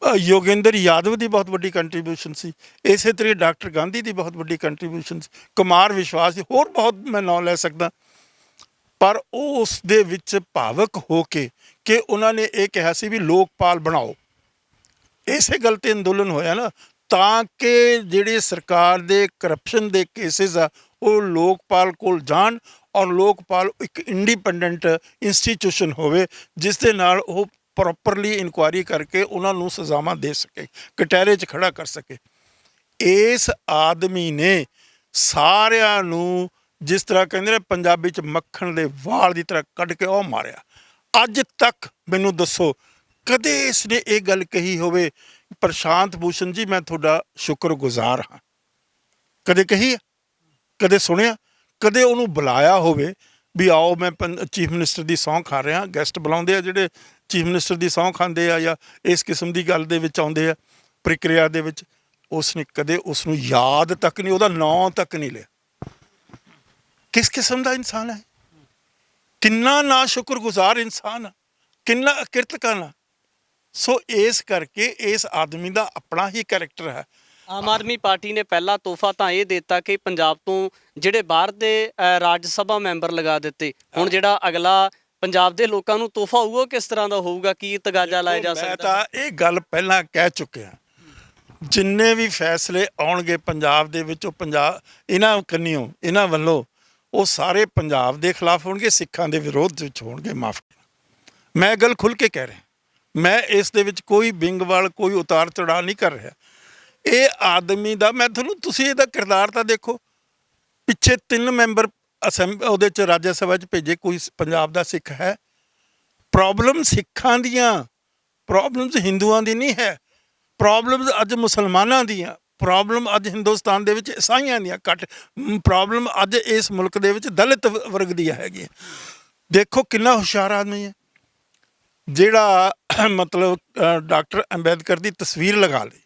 ਯੋਗੇਂਦਰ ਯਾਦਵ ਦੀ ਬਹੁਤ ਵੱਡੀ ਕੰਟਰੀਬਿਊਸ਼ਨ ਸੀ। ਇਸੇ ਤਰੀਕੇ ਡਾਕਟਰ ਗਾਂਧੀ ਦੀ ਬਹੁਤ ਵੱਡੀ ਕੰਟਰੀਬਿਊਸ਼ਨ ਸੀ, ਕੁਮਾਰ ਵਿਸ਼ਵਾਸ ਦੀ, ਹੋਰ ਬਹੁਤ ਮੈਂ ਨਾਂ ਲੈ ਸਕਦਾ। ਪਰ ਉਹ ਉਸ ਦੇ ਵਿੱਚ ਭਾਵਕ ਹੋ ਕੇ ਕਿ ਉਹਨਾਂ ਨੇ ਇਹ ਕਿਹਾ ਸੀ ਵੀ ਲੋਕਪਾਲ ਬਣਾਓ, ਇਸੇ ਗੱਲ 'ਤੇ ਅੰਦੋਲਨ ਹੋਇਆ ਨਾ, ਤਾਂ ਕਿ ਜਿਹੜੇ ਸਰਕਾਰ ਦੇ ਕਰਪਸ਼ਨ ਦੇ ਕੇਸਿਸ ਆ ਉਹ ਲੋਕਪਾਲ ਕੋਲ ਜਾਣ, ਔਰ ਲੋਕਪਾਲ ਇੱਕ ਇੰਡੀਪੈਂਡੈਂਟ ਇੰਸਟੀਟਿਊਸ਼ਨ ਹੋਵੇ ਜਿਸ ਦੇ ਨਾਲ ਉਹ ਪ੍ਰੋਪਰਲੀ ਇਨਕੁਆਇਰੀ ਕਰਕੇ ਉਹਨਾਂ ਨੂੰ ਸਜ਼ਾਵਾਂ ਦੇ ਸਕੇ, ਕਟਹਿਰੇ 'ਚ ਖੜਾ ਕਰ ਸਕੇ। ਇਸ ਆਦਮੀ ਨੇ ਸਾਰਿਆਂ ਨੂੰ, ਜਿਸ ਤਰ੍ਹਾਂ ਕਹਿੰਦੇ ਨੇ ਪੰਜਾਬੀ 'ਚ, ਮੱਖਣ ਦੇ ਵਾਲ ਦੀ ਤਰ੍ਹਾਂ ਕੱਢ ਕੇ ਉਹ ਮਾਰਿਆ। ਅੱਜ ਤੱਕ ਮੈਨੂੰ ਦੱਸੋ ਕਦੇ ਇਸਨੇ ਇਹ ਗੱਲ ਕਹੀ ਹੋਵੇ, ਪ੍ਰਸ਼ਾਂਤ ਭੂਸ਼ਣ ਜੀ ਮੈਂ ਤੁਹਾਡਾ ਸ਼ੁਕਰਗੁਜ਼ਾਰ ਹਾਂ? ਕਦੇ ਕਹੀ ਆ? ਕਦੇ ਸੁਣਿਆ? ਕਦੇ ਉਹਨੂੰ ਬੁਲਾਇਆ ਹੋਵੇ ਵੀ ਆਓ ਮੈਂ ਚੀਫ ਮਿਨਿਸਟਰ ਦੀ ਸਹੁੰ ਖਾ ਰਿਹਾ? ਗੈਸਟ ਬੁਲਾਉਂਦੇ ਆ ਜਿਹੜੇ ਚੀਫ ਮਿਨਿਸਟਰ ਦੀ ਸਹੁੰ ਖਾਂਦੇ ਆ ਜਾਂ ਇਸ ਕਿਸਮ ਦੀ ਗੱਲ ਦੇ ਵਿੱਚ ਆਉਂਦੇ ਆ ਪ੍ਰਕਿਰਿਆ ਦੇ ਵਿੱਚ, ਉਸਨੇ ਕਦੇ ਉਸ ਨੂੰ ਯਾਦ ਤੱਕ ਨਹੀਂ, ਉਹਦਾ ਨਾਂ ਤੱਕ ਨਹੀਂ ਲਿਆ। ਕਿਸ ਕਿਸਮ ਦਾ ਇਨਸਾਨ ਹੈ? ਕਿੰਨਾ ਨਾ ਸ਼ੁਕਰਗੁਜ਼ਾਰ ਇਨਸਾਨ ਆ, ਕਿੰਨਾ ਅਕਿਰਤਕਾਨਾ। ਸੋ ਇਸ ਕਰਕੇ ਇਸ ਆਦਮੀ ਦਾ ਆਪਣਾ ਹੀ ਕਰੈਕਟਰ ਹੈ। ਆਮ ਆਦਮੀ ਪਾਰਟੀ ਨੇ ਪਹਿਲਾ ਤੋਹਫਾ ਤਾਂ ਇਹ ਦਿੱਤਾ ਕਿ ਪੰਜਾਬ ਤੋਂ ਜਿਹੜੇ ਬਾਹਰ ਦੇ ਰਾਜ ਸਭਾ ਮੈਂਬਰ ਲਗਾ ਦਿੱਤੇ। ਹੁਣ ਜਿਹੜਾ ਅਗਲਾ ਪੰਜਾਬ ਦੇ ਲੋਕਾਂ ਨੂੰ ਤੋਹਫਾ ਹੋਊਗਾ ਕਿਸ ਤਰ੍ਹਾਂ ਦਾ ਹੋਊਗਾ? ਕੀ ਤਗਾਜ਼ਾ ਲਾਇਆ ਜਾ ਸਕਦਾ? ਮੈਂ ਤਾਂ ਇਹ ਗੱਲ ਪਹਿਲਾਂ ਕਹਿ ਚੁੱਕਿਆ, ਜਿੰਨੇ ਵੀ ਫੈਸਲੇ ਆਉਣਗੇ ਪੰਜਾਬ ਦੇ ਵਿੱਚ, ਉਹ ਪੰਜਾਬ ਇਹਨਾਂ ਕੰਨਿਓ, ਇਹਨਾਂ ਵੱਲੋਂ, ਉਹ ਸਾਰੇ ਪੰਜਾਬ ਦੇ ਖਿਲਾਫ ਹੋਣਗੇ, ਸਿੱਖਾਂ ਦੇ ਵਿਰੋਧ ਵਿੱਚ ਹੋਣਗੇ। ਮਾਫ, ਮੈਂ ਗੱਲ ਖੁੱਲ੍ਹ ਕੇ ਕਹਿ ਰਿਹਾ। ਮੈਂ ਇਸ ਦੇ ਵਿੱਚ ਕੋਈ ਬਿੰਗਵਾਲ, ਕੋਈ ਉਤਾਰ ਚੜਾਅ ਨਹੀਂ ਕਰ ਰਿਹਾ। ਇਹ ਆਦਮੀ ਦਾ ਮੈਂ ਤੁਸੀਂ ਇਹਦਾ ਕਿਰਦਾਰ ਤਾਂ ਦੇਖੋ। ਪਿੱਛੇ 3 ਮੈਂਬਰ ਉਹਦੇ 'ਚ ਰਾਜ ਸਭਾ 'ਚ ਭੇਜੇ, ਕੋਈ ਪੰਜਾਬ ਦਾ ਸਿੱਖ ਹੈ? ਪ੍ਰੋਬਲਮ ਸਿੱਖਾਂ ਦੀਆਂ, ਪ੍ਰੋਬਲਮਸ ਹਿੰਦੂਆਂ ਦੀ ਨਹੀਂ ਹੈ। ਪ੍ਰੋਬਲਮਸ ਅੱਜ ਮੁਸਲਮਾਨਾਂ ਦੀਆਂ, ਪ੍ਰੋਬਲਮ ਅੱਜ ਹਿੰਦੁਸਤਾਨ ਦੇ ਵਿੱਚ ਈਸਾਈਆਂ ਦੀਆਂ, ਘੱਟ ਪ੍ਰੋਬਲਮ ਅੱਜ ਇਸ ਮੁਲਕ ਦੇ ਵਿੱਚ ਦਲਿਤ ਵਰਗ ਦੀਆਂ ਹੈਗੀਆਂ। ਦੇਖੋ ਕਿੰਨਾ ਹੁਸ਼ਿਆਰ ਆਦਮੀ ਹੈ, ਜਿਹੜਾ ਮਤਲਬ ਡਾਕਟਰ ਅੰਬੇਦਕਰ ਦੀ ਤਸਵੀਰ ਲਗਾ ਲਈ।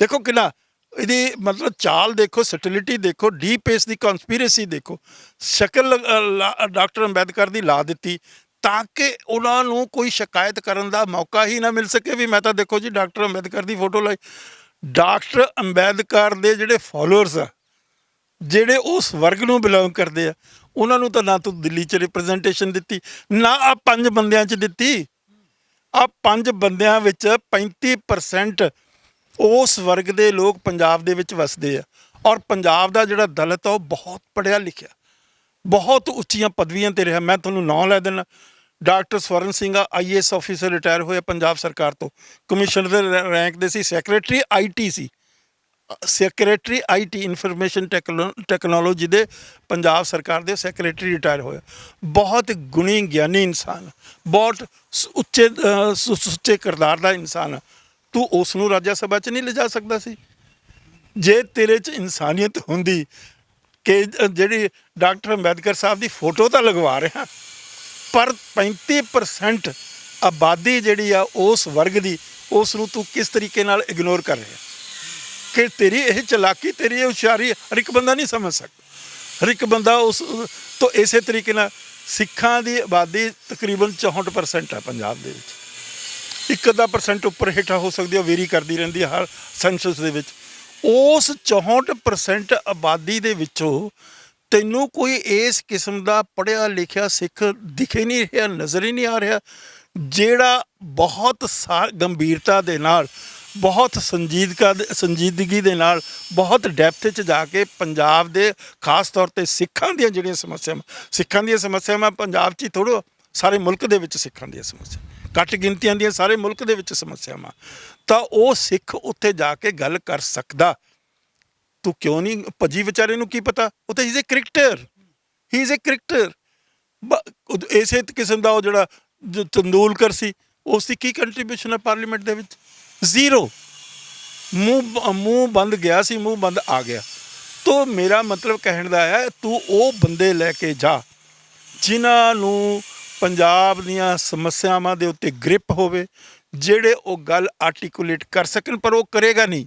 ਦੇਖੋ ਕਿੰਨਾ ਇਹਦੀ ਮਤਲਬ ਚਾਲ ਦੇਖੋ, ਸਟਿਲਿਟੀ ਦੇਖੋ, ਡੀਪ ਇਸ ਦੀ ਕਨਸਪੀਰੇਸੀ ਦੇਖੋ। ਸ਼ਕਲ ਡਾਕਟਰ ਅੰਬੇਦਕਰ ਦੀ ਲਾ ਦਿੱਤੀ ਤਾਂ ਕਿ ਉਹਨਾਂ ਨੂੰ ਕੋਈ ਸ਼ਿਕਾਇਤ ਕਰਨ ਦਾ ਮੌਕਾ ਹੀ ਨਾ ਮਿਲ ਸਕੇ ਵੀ ਮੈਂ ਤਾਂ ਦੇਖੋ ਜੀ ਡਾਕਟਰ ਅੰਬੇਦਕਰ ਦੀ ਫੋਟੋ ਲਾਈ। ਡਾਕਟਰ ਅੰਬੇਦਕਰ ਦੇ ਜਿਹੜੇ ਫੋਲੋਅਰਸ ਆ, ਜਿਹੜੇ ਉਸ ਵਰਗ ਨੂੰ ਬਿਲੋਂਗ ਕਰਦੇ ਆ, ਉਹਨਾਂ ਨੂੰ ਤਾਂ ਨਾ ਤੂੰ ਦਿੱਲੀ 'ਚ ਰਿਪਰੈਜ਼ੈਂਟੇਸ਼ਨ ਦਿੱਤੀ, ਨਾ ਆ 5 ਬੰਦਿਆਂ 'ਚ ਦਿੱਤੀ। ਆ 5 ਬੰਦਿਆਂ ਵਿੱਚ 35% ਉਸ ਵਰਗ ਦੇ ਲੋਕ ਪੰਜਾਬ ਦੇ ਵਿੱਚ ਵਸਦੇ ਆ। ਔਰ ਪੰਜਾਬ ਦਾ ਜਿਹੜਾ ਦਲਿਤ ਆ ਉਹ ਬਹੁਤ ਪੜ੍ਹਿਆ ਲਿਖਿਆ, ਬਹੁਤ ਉੱਚੀਆਂ ਪਦਵੀਆਂ 'ਤੇ ਰਿਹਾ। ਮੈਂ ਤੁਹਾਨੂੰ ਨਾਂ ਲੈ ਦੇਣਾ, doctor Swaran Singh IAS officer, retire ਹੋਇਆ ਪੰਜਾਬ ਸਰਕਾਰ ਤੋਂ, ਕਮਿਸ਼ਨਰ ਦੇ ਰੈਂਕ ਦੇ ਸੀ, ਸੈਕਟਰੀ IT ਸੀ, ਸੈਕਟਰੀ IT ਇਨਫੋਰਮੇਸ਼ਨ ਟੈਕਨੋਲੋਜੀ ਦੇ ਪੰਜਾਬ ਸਰਕਾਰ ਦੇ ਸੈਕਟਰੀ, ਰਿਟਾਇਰ ਹੋਇਆ। ਬਹੁਤ ਗੁਣੀ ਗਿਆਨੀ ਇਨਸਾਨ, ਬਹੁਤ ਉੱਚੇ ਸੁੱਚੇ ਕਿਰਦਾਰ ਦਾ ਇਨਸਾਨ। ਤੂੰ ਉਸ ਨੂੰ ਰਾਜ ਸਭਾ 'ਚ ਨਹੀਂ ਲਿਜਾ ਸਕਦਾ ਸੀ? ਜੇ ਤੇਰੇ 'ਚ ਇਨਸਾਨੀਅਤ ਹੁੰਦੀ ਕਿ ਜਿਹੜੀ ਡਾਕਟਰ ਅੰਬੇਦਕਰ ਸਾਹਿਬ ਦੀ ਫੋਟੋ ਤਾਂ ਲਗਵਾ ਰਿਹਾ, ਪਰ 35% ਆਬਾਦੀ ਜਿਹੜੀ ਆ ਉਸ ਵਰਗ ਦੀ, ਉਸ ਨੂੰ ਤੂੰ ਕਿਸ ਤਰੀਕੇ ਨਾਲ ਇਗਨੋਰ ਕਰ ਰਿਹਾ? ਕਿ ਤੇਰੀ ਇਹ ਚਲਾਕੀ, ਤੇਰੀ ਇਹ ਹੁਸ਼ਿਆਰੀ ਹਰ ਇੱਕ ਬੰਦਾ ਨਹੀਂ ਸਮਝ ਸਕਦਾ। ਹਰ ਇੱਕ ਬੰਦਾ ਉਸ ਤੋਂ ਇਸੇ ਤਰੀਕੇ ਨਾਲ ਸਿੱਖਾਂ ਦੀ ਆਬਾਦੀ ਤਕਰੀਬਨ 64% ਹੈ ਪੰਜਾਬ ਦੇ ਵਿੱਚ। 1% ਉੱਪਰ ਹੇਠਾਂ ਹੋ ਸਕਦੀ ਹੈ, ਵੇਰੀ ਕਰਦੀ ਰਹਿੰਦੀ ਹੈ ਹਰ ਸੈਂਸਸ ਦੇ ਵਿੱਚ। ਉਸ 64% ਆਬਾਦੀ ਦੇ ਵਿੱਚੋਂ ਤੈਨੂੰ ਕੋਈ ਇਸ ਕਿਸਮ ਦਾ ਪੜ੍ਹਿਆ ਲਿਖਿਆ ਸਿੱਖ ਦਿਖੇ ਨਹੀਂ ਰਿਹਾ, ਨਜ਼ਰ ਹੀ ਨਹੀਂ ਆ ਰਿਹਾ, ਜਿਹੜਾ ਬਹੁਤ ਗੰਭੀਰਤਾ ਦੇ ਨਾਲ, ਬਹੁਤ ਸੰਜੀਦਗੀ ਦੇ ਨਾਲ, ਬਹੁਤ ਡੈਪਥ 'ਚ ਜਾ ਕੇ ਪੰਜਾਬ ਦੇ ਖਾਸ ਤੌਰ 'ਤੇ ਸਿੱਖਾਂ ਦੀਆਂ ਜਿਹੜੀਆਂ ਸਮੱਸਿਆਵਾਂ ਪੰਜਾਬ 'ਚ ਹੀ ਥੋੜ੍ਹਾ, ਸਾਰੇ ਮੁਲਕ ਦੇ ਵਿੱਚ ਸਿੱਖਾਂ ਦੀਆਂ ਸਮੱਸਿਆ ਘੱਟ ਗਿਣਤੀਆਂ ਦੀਆਂ ਸਾਰੇ ਮੁਲਕ ਦੇ ਵਿੱਚ ਸਮੱਸਿਆਵਾਂ, ਤਾਂ ਉਹ ਸਿੱਖ ਉੱਥੇ ਜਾ ਕੇ ਗੱਲ ਕਰ ਸਕਦਾ। ਤੂੰ ਕਿਉਂ ਨਹੀਂ ਭੱਜੀ? ਵਿਚਾਰੇ ਨੂੰ ਕੀ ਪਤਾ, ਉਹ ਤਾਂ ਹੀ ਇਜ਼ ਏ ਕ੍ਰਿਕਟਰ। ਇਸੇ ਕਿਸਮ ਦਾ ਉਹ ਜਿਹੜਾ ਤੰਦੂਲਕਰ ਸੀ, ਉਸ ਦੀ ਕੀ ਕੰਟਰੀਬਿਊਸ਼ਨ ਹੈ ਪਾਰਲੀਮੈਂਟ ਦੇ ਵਿੱਚ? ਜ਼ੀਰੋ। ਮੂੰਹ ਬੰਦ ਗਿਆ ਸੀ, ਮੂੰਹ ਬੰਦ ਆ ਗਿਆ। ਤੋ ਮੇਰਾ ਮਤਲਬ ਕਹਿਣ ਦਾ ਹੈ, ਤੂੰ ਉਹ ਬੰਦੇ ਲੈ ਕੇ ਜਾ ਜਿਨ੍ਹਾਂ ਨੂੰ ਪੰਜਾਬ ਦੀਆਂ ਸਮੱਸਿਆਵਾਂ ਦੇ ਉੱਤੇ ਗ੍ਰਿਪ ਹੋਵੇ, ਜਿਹੜੇ ਉਹ ਗੱਲ ਆਰਟੀਕੂਲੇਟ ਕਰ ਸਕਣ। ਪਰ ਉਹ ਕਰੇਗਾ ਨਹੀਂ,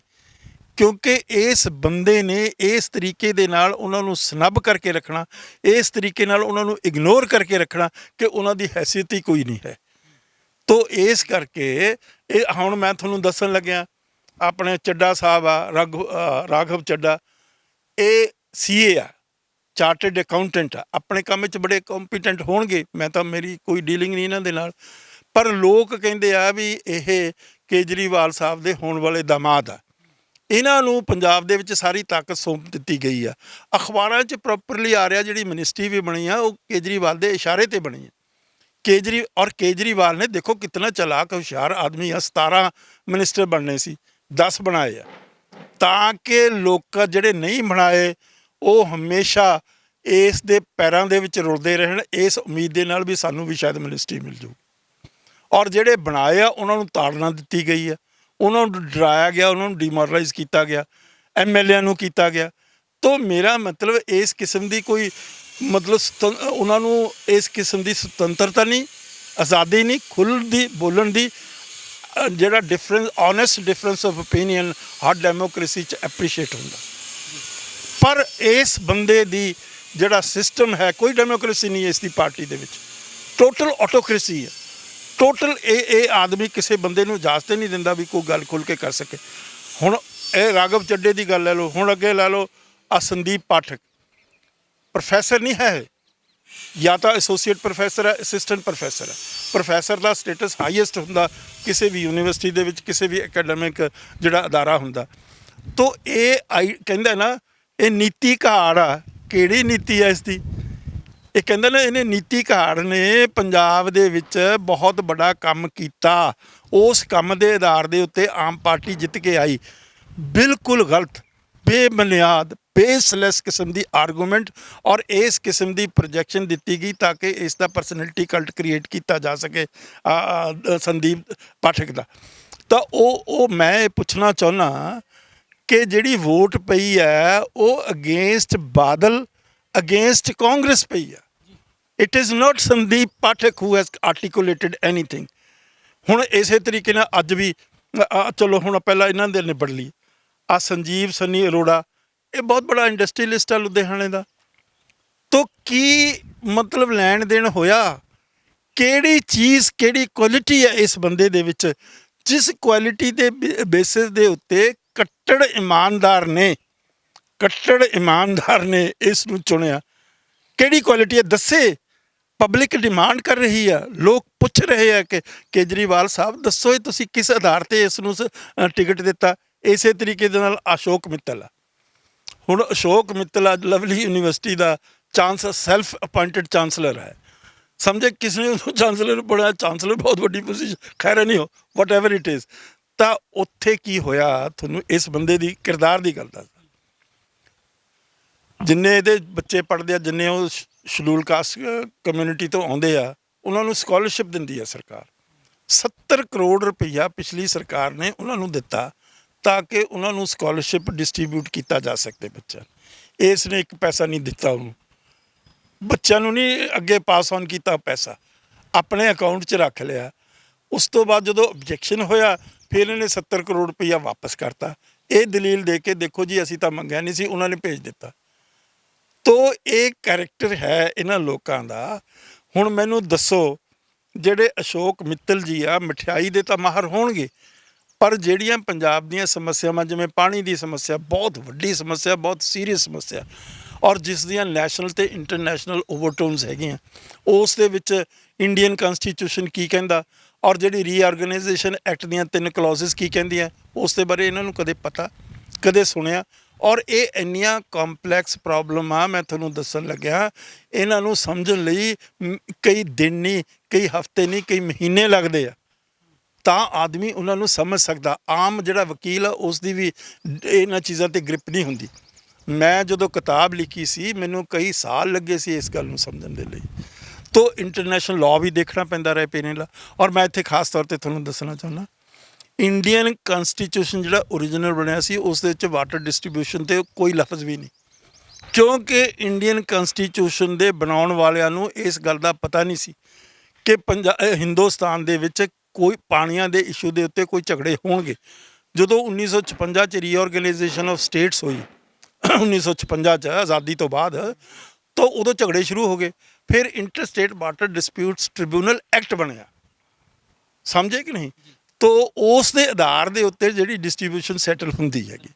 ਕਿਉਂਕਿ ਇਸ ਬੰਦੇ ਨੇ ਇਸ ਤਰੀਕੇ ਦੇ ਨਾਲ ਉਹਨਾਂ ਨੂੰ ਸਨੱਬ ਕਰਕੇ ਰੱਖਣਾ, ਇਸ ਤਰੀਕੇ ਨਾਲ ਉਹਨਾਂ ਨੂੰ ਇਗਨੋਰ ਕਰਕੇ ਰੱਖਣਾ ਕਿ ਉਹਨਾਂ ਦੀ ਹੈਸੀਅਤ ਹੀ ਕੋਈ ਨਹੀਂ ਹੈ। ਤੋ ਇਸ ਕਰਕੇ ਇਹ ਹੁਣ ਮੈਂ ਤੁਹਾਨੂੰ ਦੱਸਣ ਲੱਗਿਆ, ਆਪਣੇ ਚੱਡਾ ਸਾਹਿਬ ਆ, ਰਾਘਵ ਚੱਡਾ, ਇਹ CA ਆ, ਚਾਰਟਰਡ ਅਕਾਊਂਟੈਂਟ ਆ, ਆਪਣੇ ਕੰਮ 'ਚ ਬੜੇ ਕੰਪੀਟੈਂਟ ਹੋਣਗੇ। ਮੈਂ ਤਾਂ, ਮੇਰੀ ਕੋਈ ਡੀਲਿੰਗ ਨਹੀਂ ਇਹਨਾਂ ਦੇ ਨਾਲ, ਪਰ ਲੋਕ ਕਹਿੰਦੇ ਆ ਵੀ ਇਹ ਕੇਜਰੀਵਾਲ ਸਾਹਿਬ ਦੇ ਹੋਣ ਵਾਲੇ ਦਾਮਾਦ ਆ। ਇਹਨਾਂ ਨੂੰ ਪੰਜਾਬ ਦੇ ਵਿੱਚ ਸਾਰੀ ਤਾਕਤ ਸੌਂਪ ਦਿੱਤੀ ਗਈ ਆ। ਅਖਬਾਰਾਂ 'ਚ ਪ੍ਰੋਪਰਲੀ ਆ ਰਿਹਾ, ਜਿਹੜੀ ਮਿਨਿਸਟਰੀ ਵੀ ਬਣੀ ਆ ਉਹ ਕੇਜਰੀਵਾਲ ਦੇ ਇਸ਼ਾਰੇ 'ਤੇ ਬਣੀ ਆ। ਕੇਜਰੀਵਾਲ ਨੇ ਦੇਖੋ ਕਿਤਨਾ ਚਲਾਕ ਹੁਸ਼ਿਆਰ ਆਦਮੀ ਆ, 17 ਮਿਨਿਸਟਰ ਬਣਨੇ ਸੀ, 10 ਬਣਾਏ ਆ, ਤਾਂ ਕਿ ਲੋਕ ਜਿਹੜੇ ਨਹੀਂ ਬਣਾਏ ਉਹ ਹਮੇਸ਼ਾ ਇਸ ਦੇ ਪੈਰਾਂ ਦੇ ਵਿੱਚ ਰੁਲਦੇ ਰਹਿਣ, ਇਸ ਉਮੀਦ ਦੇ ਨਾਲ ਵੀ ਸਾਨੂੰ ਵੀ ਸ਼ਾਇਦ ਮਿਨਿਸਟਰੀ ਮਿਲ ਜਾਊ। ਔਰ ਜਿਹੜੇ ਬਣਾਏ ਆ ਉਹਨਾਂ ਨੂੰ ਤਾੜਨਾ ਦਿੱਤੀ ਗਈ ਆ, ਉਹਨਾਂ ਨੂੰ ਡਰਾਇਆ ਗਿਆ, ਉਹਨਾਂ ਨੂੰ ਡੀਮੋਰਲਾਈਜ਼ ਕੀਤਾ ਗਿਆ, MLA ਨੂੰ ਕੀਤਾ ਗਿਆ। ਤੋ ਮੇਰਾ ਮਤਲਬ ਇਸ ਕਿਸਮ ਦੀ ਕੋਈ ਉਹਨਾਂ ਨੂੰ ਇਸ ਕਿਸਮ ਦੀ ਸੁਤੰਤਰਤਾ ਨਹੀਂ, ਆਜ਼ਾਦੀ ਨਹੀਂ, ਖੁੱਲ੍ਹ ਦੀ ਬੋਲਣ ਦੀ, ਜਿਹੜਾ ਓਨੈਸਟ ਡਿਫਰੈਂਸ ਆਫ ਓਪੀਨੀਅਨ ਹਰ ਡੈਮੋਕ੍ਰੇਸੀ 'ਚ ਐਪਰੀਸ਼ੀਏਟ ਹੁੰਦਾ। ਪਰ ਇਸ ਬੰਦੇ ਦੀ ਜਿਹੜਾ ਸਿਸਟਮ ਹੈ, ਕੋਈ ਡੈਮੋਕ੍ਰੇਸੀ ਨਹੀਂ ਇਸ ਦੀ ਪਾਰਟੀ ਦੇ ਵਿੱਚ, ਟੋਟਲ ਆਟੋਕ੍ਰੇਸੀ ਹੈ। ਟੋਟਲ ਇਹ ਆਦਮੀ ਕਿਸੇ ਬੰਦੇ ਨੂੰ ਇਜਾਜ਼ਤ ਨਹੀਂ ਦਿੰਦਾ ਵੀ ਕੋਈ ਗੱਲ ਖੁੱਲ੍ਹ ਕੇ ਕਰ ਸਕੇ। ਹੁਣ ਇਹ ਰਾਘਵ ਚੱਡੇ ਦੀ ਗੱਲ ਲੈ ਲਓ, ਹੁਣ ਅੱਗੇ ਲੈ ਲਓ ਆ ਸੰਦੀਪ ਪਾਠਕ, ਪ੍ਰੋਫੈਸਰ ਨਹੀਂ ਹੈ, ਜਾਂ ਤਾਂ ਐਸੋਸੀਏਟ ਪ੍ਰੋਫੈਸਰ ਹੈ, ਅਸਿਸਟੈਂਟ ਪ੍ਰੋਫੈਸਰ ਹੈ। ਪ੍ਰੋਫੈਸਰ ਦਾ ਸਟੇਟਸ ਹਾਈਐਸਟ ਹੁੰਦਾ ਕਿਸੇ ਵੀ ਯੂਨੀਵਰਸਿਟੀ ਦੇ ਵਿੱਚ, ਕਿਸੇ ਵੀ ਐਕੈਡਮਿਕ ਜਿਹੜਾ ਅਦਾਰਾ ਹੁੰਦਾ। ਤੋ ਇਹ ਕਹਿੰਦਾ ਨਾ, ਇਹ ਨੀਤੀ ਕਹਾੜ ਆ। ਕਿਹੜੀ ਨੀਤੀ ਹੈ ਇਸ ਦੀ? ਇਹ ਕਹਿੰਦਾ ਨਾ, ਇਹਨੇ ਨੀਤੀ ਕਹਾੜ ਨੇ ਪੰਜਾਬ ਦੇ ਵਿੱਚ ਬਹੁਤ ਬੜਾ ਕੰਮ ਕੀਤਾ, ਉਸ ਕੰਮ ਦੇ ਆਧਾਰ ਦੇ ਉੱਤੇ ਆਮ ਪਾਰਟੀ ਜਿੱਤ ਕੇ ਆਈ। ਬਿਲਕੁਲ ਗਲਤ, ਬੇਬੁਨਿਆਦ, ਬੇਸਲੈਸ ਕਿਸਮ ਦੀ ਆਰਗੂਮੈਂਟ ਔਰ ਇਸ ਕਿਸਮ ਦੀ ਪ੍ਰੋਜੈਕਸ਼ਨ ਦਿੱਤੀ ਗਈ ਤਾਂ ਕਿ ਇਸ ਦਾ ਪਰਸਨੈਲਿਟੀ ਕਲਟ ਕ੍ਰੀਏਟ ਕੀਤਾ ਜਾ ਸਕੇ ਸੰਦੀਪ ਪਾਠਕ ਦਾ। ਤਾਂ ਉਹ ਮੈਂ ਇਹ ਪੁੱਛਣਾ ਚਾਹੁੰਦਾ ਕਿ ਜਿਹੜੀ ਵੋਟ ਪਈ ਹੈ ਉਹ ਅਗੇਂਸਟ ਬਾਦਲ, ਅਗੇਂਸਟ ਕਾਂਗਰਸ ਪਈ ਆ। It is not Sandeep Pathak who has articulated anything. ਹੁਣ ਇਸੇ ਤਰੀਕੇ ਨਾਲ ਅੱਜ ਵੀ ਚਲੋ ਹੁਣ ਪਹਿਲਾਂ ਇਹਨਾਂ ਦੇ ਨਿਬੜ ਲਈ, ਸੰਜੀਵ ਸਨੀ ਅਰੋੜਾ, ਇਹ ਬਹੁਤ ਬੜਾ ਇੰਡਸਟਰੀਅਲਿਸਟ ਆ ਲੁਧਿਆਣੇ ਦਾ। ਤੋ ਕੀ ਮਤਲਬ ਲੈਣ ਦੇਣ ਹੋਇਆ? ਕਿਹੜੀ ਚੀਜ਼, ਕਿਹੜੀ ਕੁਆਲਿਟੀ ਹੈ ਇਸ ਬੰਦੇ ਦੇ ਵਿੱਚ, ਜਿਸ ਕੁਆਲਿਟੀ ਦੇ ਬੇਸਿਸ ਦੇ ਉੱਤੇ ਕੱਟੜ ਇਮਾਨਦਾਰ ਨੇ ਇਸ ਨੂੰ ਚੁਣਿਆ? ਕਿਹੜੀ ਕੁਆਲਿਟੀ ਹੈ ਦੱਸੇ? ਪਬਲਿਕ ਡਿਮਾਂਡ ਕਰ ਰਹੀ ਆ, ਲੋਕ ਪੁੱਛ ਰਹੇ ਆ ਕਿ ਕੇਜਰੀਵਾਲ ਸਾਹਿਬ ਦੱਸੋ ਇਹ ਤੁਸੀਂ ਕਿਸ ਆਧਾਰ 'ਤੇ ਇਸ ਨੂੰ ਟਿਕਟ ਦਿੱਤਾ? ਇਸੇ ਤਰੀਕੇ ਦੇ ਨਾਲ ਅਸ਼ੋਕ ਮਿੱਤਲ ਆ। ਹੁਣ ਅਸ਼ੋਕ ਮਿੱਤਲ ਅੱਜ ਲਵਲੀ ਯੂਨੀਵਰਸਿਟੀ ਦਾ ਸੈਲਫ ਅਪਾਇੰਟਡ ਚਾਂਸਲਰ ਹੈ। ਸਮਝੇ ਕਿਸ ਨੇ ਉਹਨੂੰ ਚਾਂਸਲਰ ਬਣਾਇਆ? ਚਾਂਸਲਰ ਬਹੁਤ ਵੱਡੀ ਪੋਜੀਸ਼ਨ, ਖੈਰ ਨਹੀਂ ਹੋ, ਵਟ ਐਵਰ ਇਟ ਇਜ਼। ਤਾਂ ਉੱਥੇ ਕੀ ਹੋਇਆ, ਤੁਹਾਨੂੰ ਇਸ ਬੰਦੇ ਦੀ ਕਿਰਦਾਰ ਦੀ ਗੱਲ ਦੱਸਦਾ। ਜਿੰਨੇ ਇਹਦੇ ਬੱਚੇ ਪੜ੍ਹਦੇ ਆ, ਜਿੰਨੇ ਉਹ ਸ਼ਡਿਊਲ ਕਾਸਟ ਕਮਿਊਨਿਟੀ ਤੋਂ ਆਉਂਦੇ ਆ, ਉਹਨਾਂ ਨੂੰ ਸਕਾਲਰਸ਼ਿਪ ਦਿੰਦੀ ਆ ਸਰਕਾਰ। 70 ਕਰੋੜ ਰੁਪਈਆ ਪਿਛਲੀ ਸਰਕਾਰ ਨੇ ਉਹਨਾਂ ਨੂੰ ਦਿੱਤਾ ਤਾਂ ਕਿ ਉਹਨਾਂ ਨੂੰ ਸਕਾਲਰਸ਼ਿਪ ਡਿਸਟਰੀਬਿਊਟ ਕੀਤਾ ਜਾ ਸਕਦੇ ਬੱਚਿਆਂ ਨੂੰ। ਇਸ ਨੇ 1 ਪੈਸਾ ਨਹੀਂ ਦਿੱਤਾ ਉਹਨੂੰ, ਬੱਚਿਆਂ ਨੂੰ ਨਹੀਂ ਅੱਗੇ ਪਾਸ ਔਨ ਕੀਤਾ, ਪੈਸਾ ਆਪਣੇ ਅਕਾਊਂਟ 'ਚ ਰੱਖ ਲਿਆ। ਉਸ ਤੋਂ ਬਾਅਦ ਜਦੋਂ ਓਬਜੈਕਸ਼ਨ ਹੋਇਆ ਫਿਰ ਇਹਨੇ 70 ਕਰੋੜ ਰੁਪਈਆ ਵਾਪਸ ਕਰਤਾ। ਇਹ ਦਲੀਲ ਦੇ ਕੇ ਦੇਖੋ ਜੀ ਅਸੀਂ ਤਾਂ ਮੰਗਿਆ ਨਹੀਂ ਸੀ, ਉਹਨਾਂ ਨੇ ਭੇਜ ਦਿੱਤਾ। ਤੋ ਇਹ ਕੈਰੈਕਟਰ ਹੈ ਇਹਨਾਂ ਲੋਕਾਂ ਦਾ। ਹੁਣ ਮੈਨੂੰ ਦੱਸੋ, ਜਿਹੜੇ ਅਸ਼ੋਕ ਮਿੱਤਲ ਜੀ ਆ ਮਠਿਆਈ ਦੇ ਤਾਂ ਮਾਹਰ ਹੋਣਗੇ, ਪਰ ਜਿਹੜੀਆਂ ਪੰਜਾਬ ਦੀਆਂ ਸਮੱਸਿਆਵਾਂ ਜਿਵੇਂ ਪਾਣੀ ਦੀ ਸਮੱਸਿਆ ਬਹੁਤ ਵੱਡੀ ਸਮੱਸਿਆ, ਬਹੁਤ ਸੀਰੀਅਸ ਸਮੱਸਿਆ, ਔਰ ਜਿਸ ਦੀਆਂ ਨੈਸ਼ਨਲ ਤੇ ਇੰਟਰਨੈਸ਼ਨਲ ਓਵਰਟੋਨਸ ਹੈਗੀਆਂ, ਉਸ ਦੇ ਵਿੱਚ ਇੰਡੀਅਨ ਕਨਸਟੀਟਿਊਸ਼ਨ ਕੀ ਕਹਿੰਦਾ ਔਰ ਜਿਹੜੀ ਰੀਆਰਗੇਨਾਈਜੇਸ਼ਨ ਐਕਟ ਦੀਆਂ 3 ਕਲੌਜ਼ਸ ਕੀ ਕਹਿੰਦੀਆਂ, ਉਸ ਦੇ ਬਾਰੇ ਇਹਨਾਂ ਨੂੰ ਕਦੇ ਪਤਾ, ਕਦੇ ਸੁਣਿਆ। ਔਰ ਇਹ ਇੰਨੀਆਂ ਕੰਪਲੈਕਸ ਪ੍ਰੋਬਲਮ ਆ, ਮੈਂ ਤੁਹਾਨੂੰ ਦੱਸਣ ਲੱਗਿਆ, ਇਹਨਾਂ ਨੂੰ ਸਮਝਣ ਲਈ ਕਈ ਦਿਨ ਨਹੀਂ, ਕਈ ਹਫ਼ਤੇ ਨਹੀਂ, ਕਈ ਮਹੀਨੇ ਲੱਗਦੇ ਆ, ਤਾਂ ਆਦਮੀ ਉਹਨਾਂ ਨੂੰ ਸਮਝ ਸਕਦਾ। ਆਮ ਜਿਹੜਾ ਵਕੀਲ ਆ ਉਸ ਦੀ ਵੀ ਇਹਨਾਂ ਚੀਜ਼ਾਂ 'ਤੇ ਗ੍ਰਿਪ ਨਹੀਂ ਹੁੰਦੀ। ਮੈਂ ਜਦੋਂ ਕਿਤਾਬ ਲਿਖੀ ਸੀ ਮੈਨੂੰ ਕਈ ਸਾਲ ਲੱਗੇ ਸੀ ਇਸ ਗੱਲ ਨੂੰ ਸਮਝਣ ਦੇ ਲਈ। ਤੋ ਇੰਟਰਨੈਸ਼ਨਲ ਲਾਅ ਵੀ ਦੇਖਣਾ ਪੈਂਦਾ ਰਹੇ ਪੇਨੇ ਲਾ। ਔਰ ਮੈਂ ਇੱਥੇ ਖਾਸ ਤੌਰ 'ਤੇ ਤੁਹਾਨੂੰ ਦੱਸਣਾ ਚਾਹੁੰਦਾ, ਇੰਡੀਅਨ ਕਨਸਟੀਟਿਊਸ਼ਨ ਜਿਹੜਾ ਓਰੀਜਨਲ ਬਣਿਆ ਸੀ ਉਸ ਦੇ ਵਿੱਚ ਵਾਟਰ ਡਿਸਟ੍ਰੀਬਿਊਸ਼ਨ 'ਤੇ ਕੋਈ ਲਫ਼ਜ਼ ਵੀ ਨਹੀਂ, ਕਿਉਂਕਿ ਇੰਡੀਅਨ ਕਨਸਟੀਟਿਊਸ਼ਨ ਦੇ ਬਣਾਉਣ ਵਾਲਿਆਂ ਨੂੰ ਇਸ ਗੱਲ ਦਾ ਪਤਾ ਨਹੀਂ ਸੀ ਕਿ ਹਿੰਦੁਸਤਾਨ ਦੇ ਵਿੱਚ ਕੋਈ ਪਾਣੀਆਂ ਦੇ ਇਸ਼ੂ ਦੇ ਉੱਤੇ ਕੋਈ ਝਗੜੇ ਹੋਣਗੇ। ਜਦੋਂ 1956 'ਚ ਰੀਆਰਗੇਨਾਈਜੇਸ਼ਨ ਆਫ ਸਟੇਟਸ ਹੋਈ, 1956 'ਚ ਆਜ਼ਾਦੀ ਤੋਂ ਬਾਅਦ, ਤਾਂ ਉਦੋਂ ਝਗੜੇ ਸ਼ੁਰੂ ਹੋ ਗਏ। ਫਿਰ inter state water disputes tribunal act ਬਣਿਆ, ਸਮਝੇ ਕਿ ਨਹੀਂ? ਤੋ ਉਸ ਦੇ ਆਧਾਰ ਦੇ ਉੱਤੇ ਜਿਹੜੀ ਡਿਸਟ੍ਰੀਬਿਊਸ਼ਨ ਸੈਟਲ ਹੁੰਦੀ ਹੈਗੀ।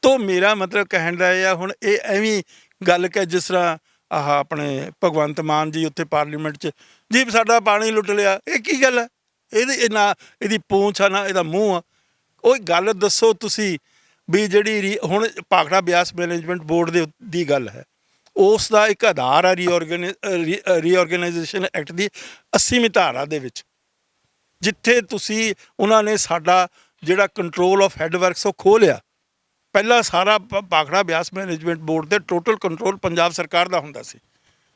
ਤੋ ਮੇਰਾ ਮਤਲਬ ਕਹਿਣ ਦਾ ਇਹ ਆ, ਹੁਣ ਇਹ ਐਵੇਂ ਗੱਲ ਕਿ ਜਿਸ ਤਰ੍ਹਾਂ ਆਹ ਆਪਣੇ ਭਗਵੰਤ ਮਾਨ ਜੀ ਉੱਥੇ ਪਾਰਲੀਮੈਂਟ 'ਚ ਜੀ ਸਾਡਾ ਪਾਣੀ ਲੁੱਟ ਲਿਆ, ਇਹ ਕੀ ਗੱਲ ਹੈ? ਇਹਦੀ ਨਾ ਇਹਦੀ ਪੂੰਛ ਆ ਨਾ ਇਹਦਾ ਮੂੰਹ ਆ। ਉਹ ਗੱਲ ਦੱਸੋ ਤੁਸੀਂ ਵੀ ਜਿਹੜੀ ਹੁਣ ਭਾਖੜਾ ਬਿਆਸ ਮੈਨੇਜਮੈਂਟ ਬੋਰਡ ਦੀ ਗੱਲ ਹੈ, ਉਸ ਦਾ ਇੱਕ ਆਧਾਰ ਆ ਰੀਆਰਗੇਨਾਈਜੇਸ਼ਨ ਐਕਟ ਦੀ 80ਵੀਂ ਧਾਰਾ ਦੇ ਵਿੱਚ, ਜਿੱਥੇ ਤੁਸੀਂ ਉਹਨਾਂ ਨੇ ਸਾਡਾ ਜਿਹੜਾ ਕੰਟਰੋਲ ਆਫ ਹੈੱਡਵਰਕਸ ਉਹ ਖੋਹ ਲਿਆ। ਪਹਿਲਾਂ ਸਾਰਾ ਭਾਖੜਾ ਬਿਆਸ ਮੈਨੇਜਮੈਂਟ ਬੋਰਡ ਦੇ ਟੋਟਲ ਕੰਟਰੋਲ ਪੰਜਾਬ ਸਰਕਾਰ ਦਾ ਹੁੰਦਾ ਸੀ,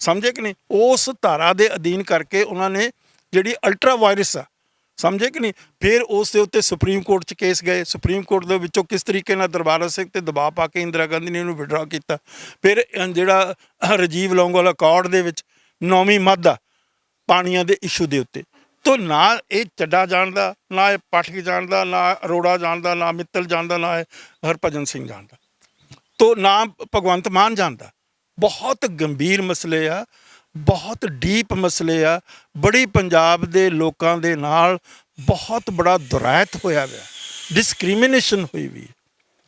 ਸਮਝੇ ਕਿ ਨਹੀਂ? ਉਸ ਧਾਰਾ ਦੇ ਅਧੀਨ ਕਰਕੇ ਉਹਨਾਂ ਨੇ ਜਿਹੜੀ ਅਲਟਰਾ ਵਾਇਰਸ ਆ, ਸਮਝੇ ਕਿ ਨਹੀਂ? ਫਿਰ ਉਸ ਦੇ ਉੱਤੇ ਸੁਪਰੀਮ ਕੋਰਟ 'ਚ ਕੇਸ ਗਏ। ਸੁਪਰੀਮ ਕੋਰਟ ਦੇ ਵਿੱਚੋਂ ਕਿਸ ਤਰੀਕੇ ਨਾਲ ਦਰਬਾਰਾ ਸਿੰਘ 'ਤੇ ਦਬਾਅ ਪਾ ਕੇ ਇੰਦਰਾ ਗਾਂਧੀ ਨੇ ਉਹਨੂੰ ਵਿਡਰਾ ਕੀਤਾ। ਫਿਰ ਜਿਹੜਾ ਰਾਜੀਵ ਲੌਂਗੋਵਾਲ ਅਕੋਰਡ ਦੇ ਵਿੱਚ 9ਵੀਂ ਮੱਧ ਆ ਪਾਣੀਆਂ ਦੇ ਇਸ਼ੂ ਦੇ ਉੱਤੇ, ਤੋ ਨਾ ਇਹ ਚੱਡਾ ਜਾਣਦਾ, ਨਾ ਇਹ ਪਾਠਕ ਜਾਣਦਾ, ਨਾ ਅਰੋੜਾ ਜਾਣਦਾ, ਨਾ ਮਿੱਤਲ ਜਾਣਦਾ, ਨਾ ਇਹ ਹਰਭਜਨ ਸਿੰਘ ਜਾਣਦਾ, ਤੋ ਨਾ ਭਗਵੰਤ ਮਾਨ ਜਾਣਦਾ। ਬਹੁਤ ਗੰਭੀਰ ਮਸਲੇ ਆ, ਬਹੁਤ ਡੀਪ ਮਸਲੇ ਆ, ਬੜੀ ਪੰਜਾਬ ਦੇ ਲੋਕਾਂ ਦੇ ਨਾਲ ਬਹੁਤ ਬੜਾ ਦੁਰਾਇਤ ਹੋਇਆ ਹੋਇਆ, ਡਿਸਕ੍ਰਿਮੀਨੇਸ਼ਨ ਹੋਈ ਵੀ,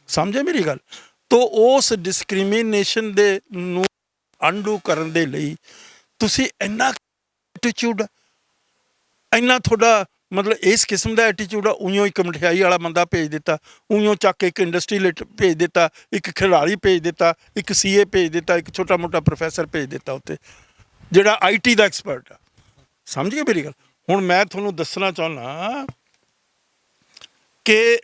ਸਮਝੇ ਮੇਰੀ ਗੱਲ? ਤੋ ਉਸ ਡਿਸਕ੍ਰਿਮੀਨੇਸ਼ਨ ਦੇ ਨੂੰ ਅੰਡੂ ਕਰਨ ਦੇ ਲਈ ਤੁਸੀਂ ਇੰਨਾ ਐਟੀਟਿਊਡ, ਇੰਨਾ ਤੁਹਾਡਾ ਮਤਲਬ ਇਸ ਕਿਸਮ ਦਾ ਐਟੀਟਿਊਡ ਆ। ਉਈਓ ਇੱਕ ਮਠਿਆਈ ਵਾਲਾ ਬੰਦਾ ਭੇਜ ਦਿੱਤਾ, ਉਈਓ ਚੱਕ ਕੇ ਇੱਕ ਇੰਡਸਟਰੀਅਲਿਸਟ ਭੇਜ ਦਿੱਤਾ, ਇੱਕ ਖਿਡਾਰੀ ਭੇਜ ਦਿੱਤਾ, ਇੱਕ CA ਭੇਜ ਦਿੱਤਾ, ਇੱਕ ਛੋਟਾ ਮੋਟਾ ਪ੍ਰੋਫੈਸਰ ਭੇਜ ਦਿੱਤਾ ਉੱਥੇ ਜਿਹੜਾ IT ਦਾ ਐਕਸਪਰਟ ਆ, ਸਮਝ ਗਏ ਮੇਰੀ ਗੱਲ? ਹੁਣ ਮੈਂ ਤੁਹਾਨੂੰ ਦੱਸਣਾ ਚਾਹੁੰਦਾ ਕਿ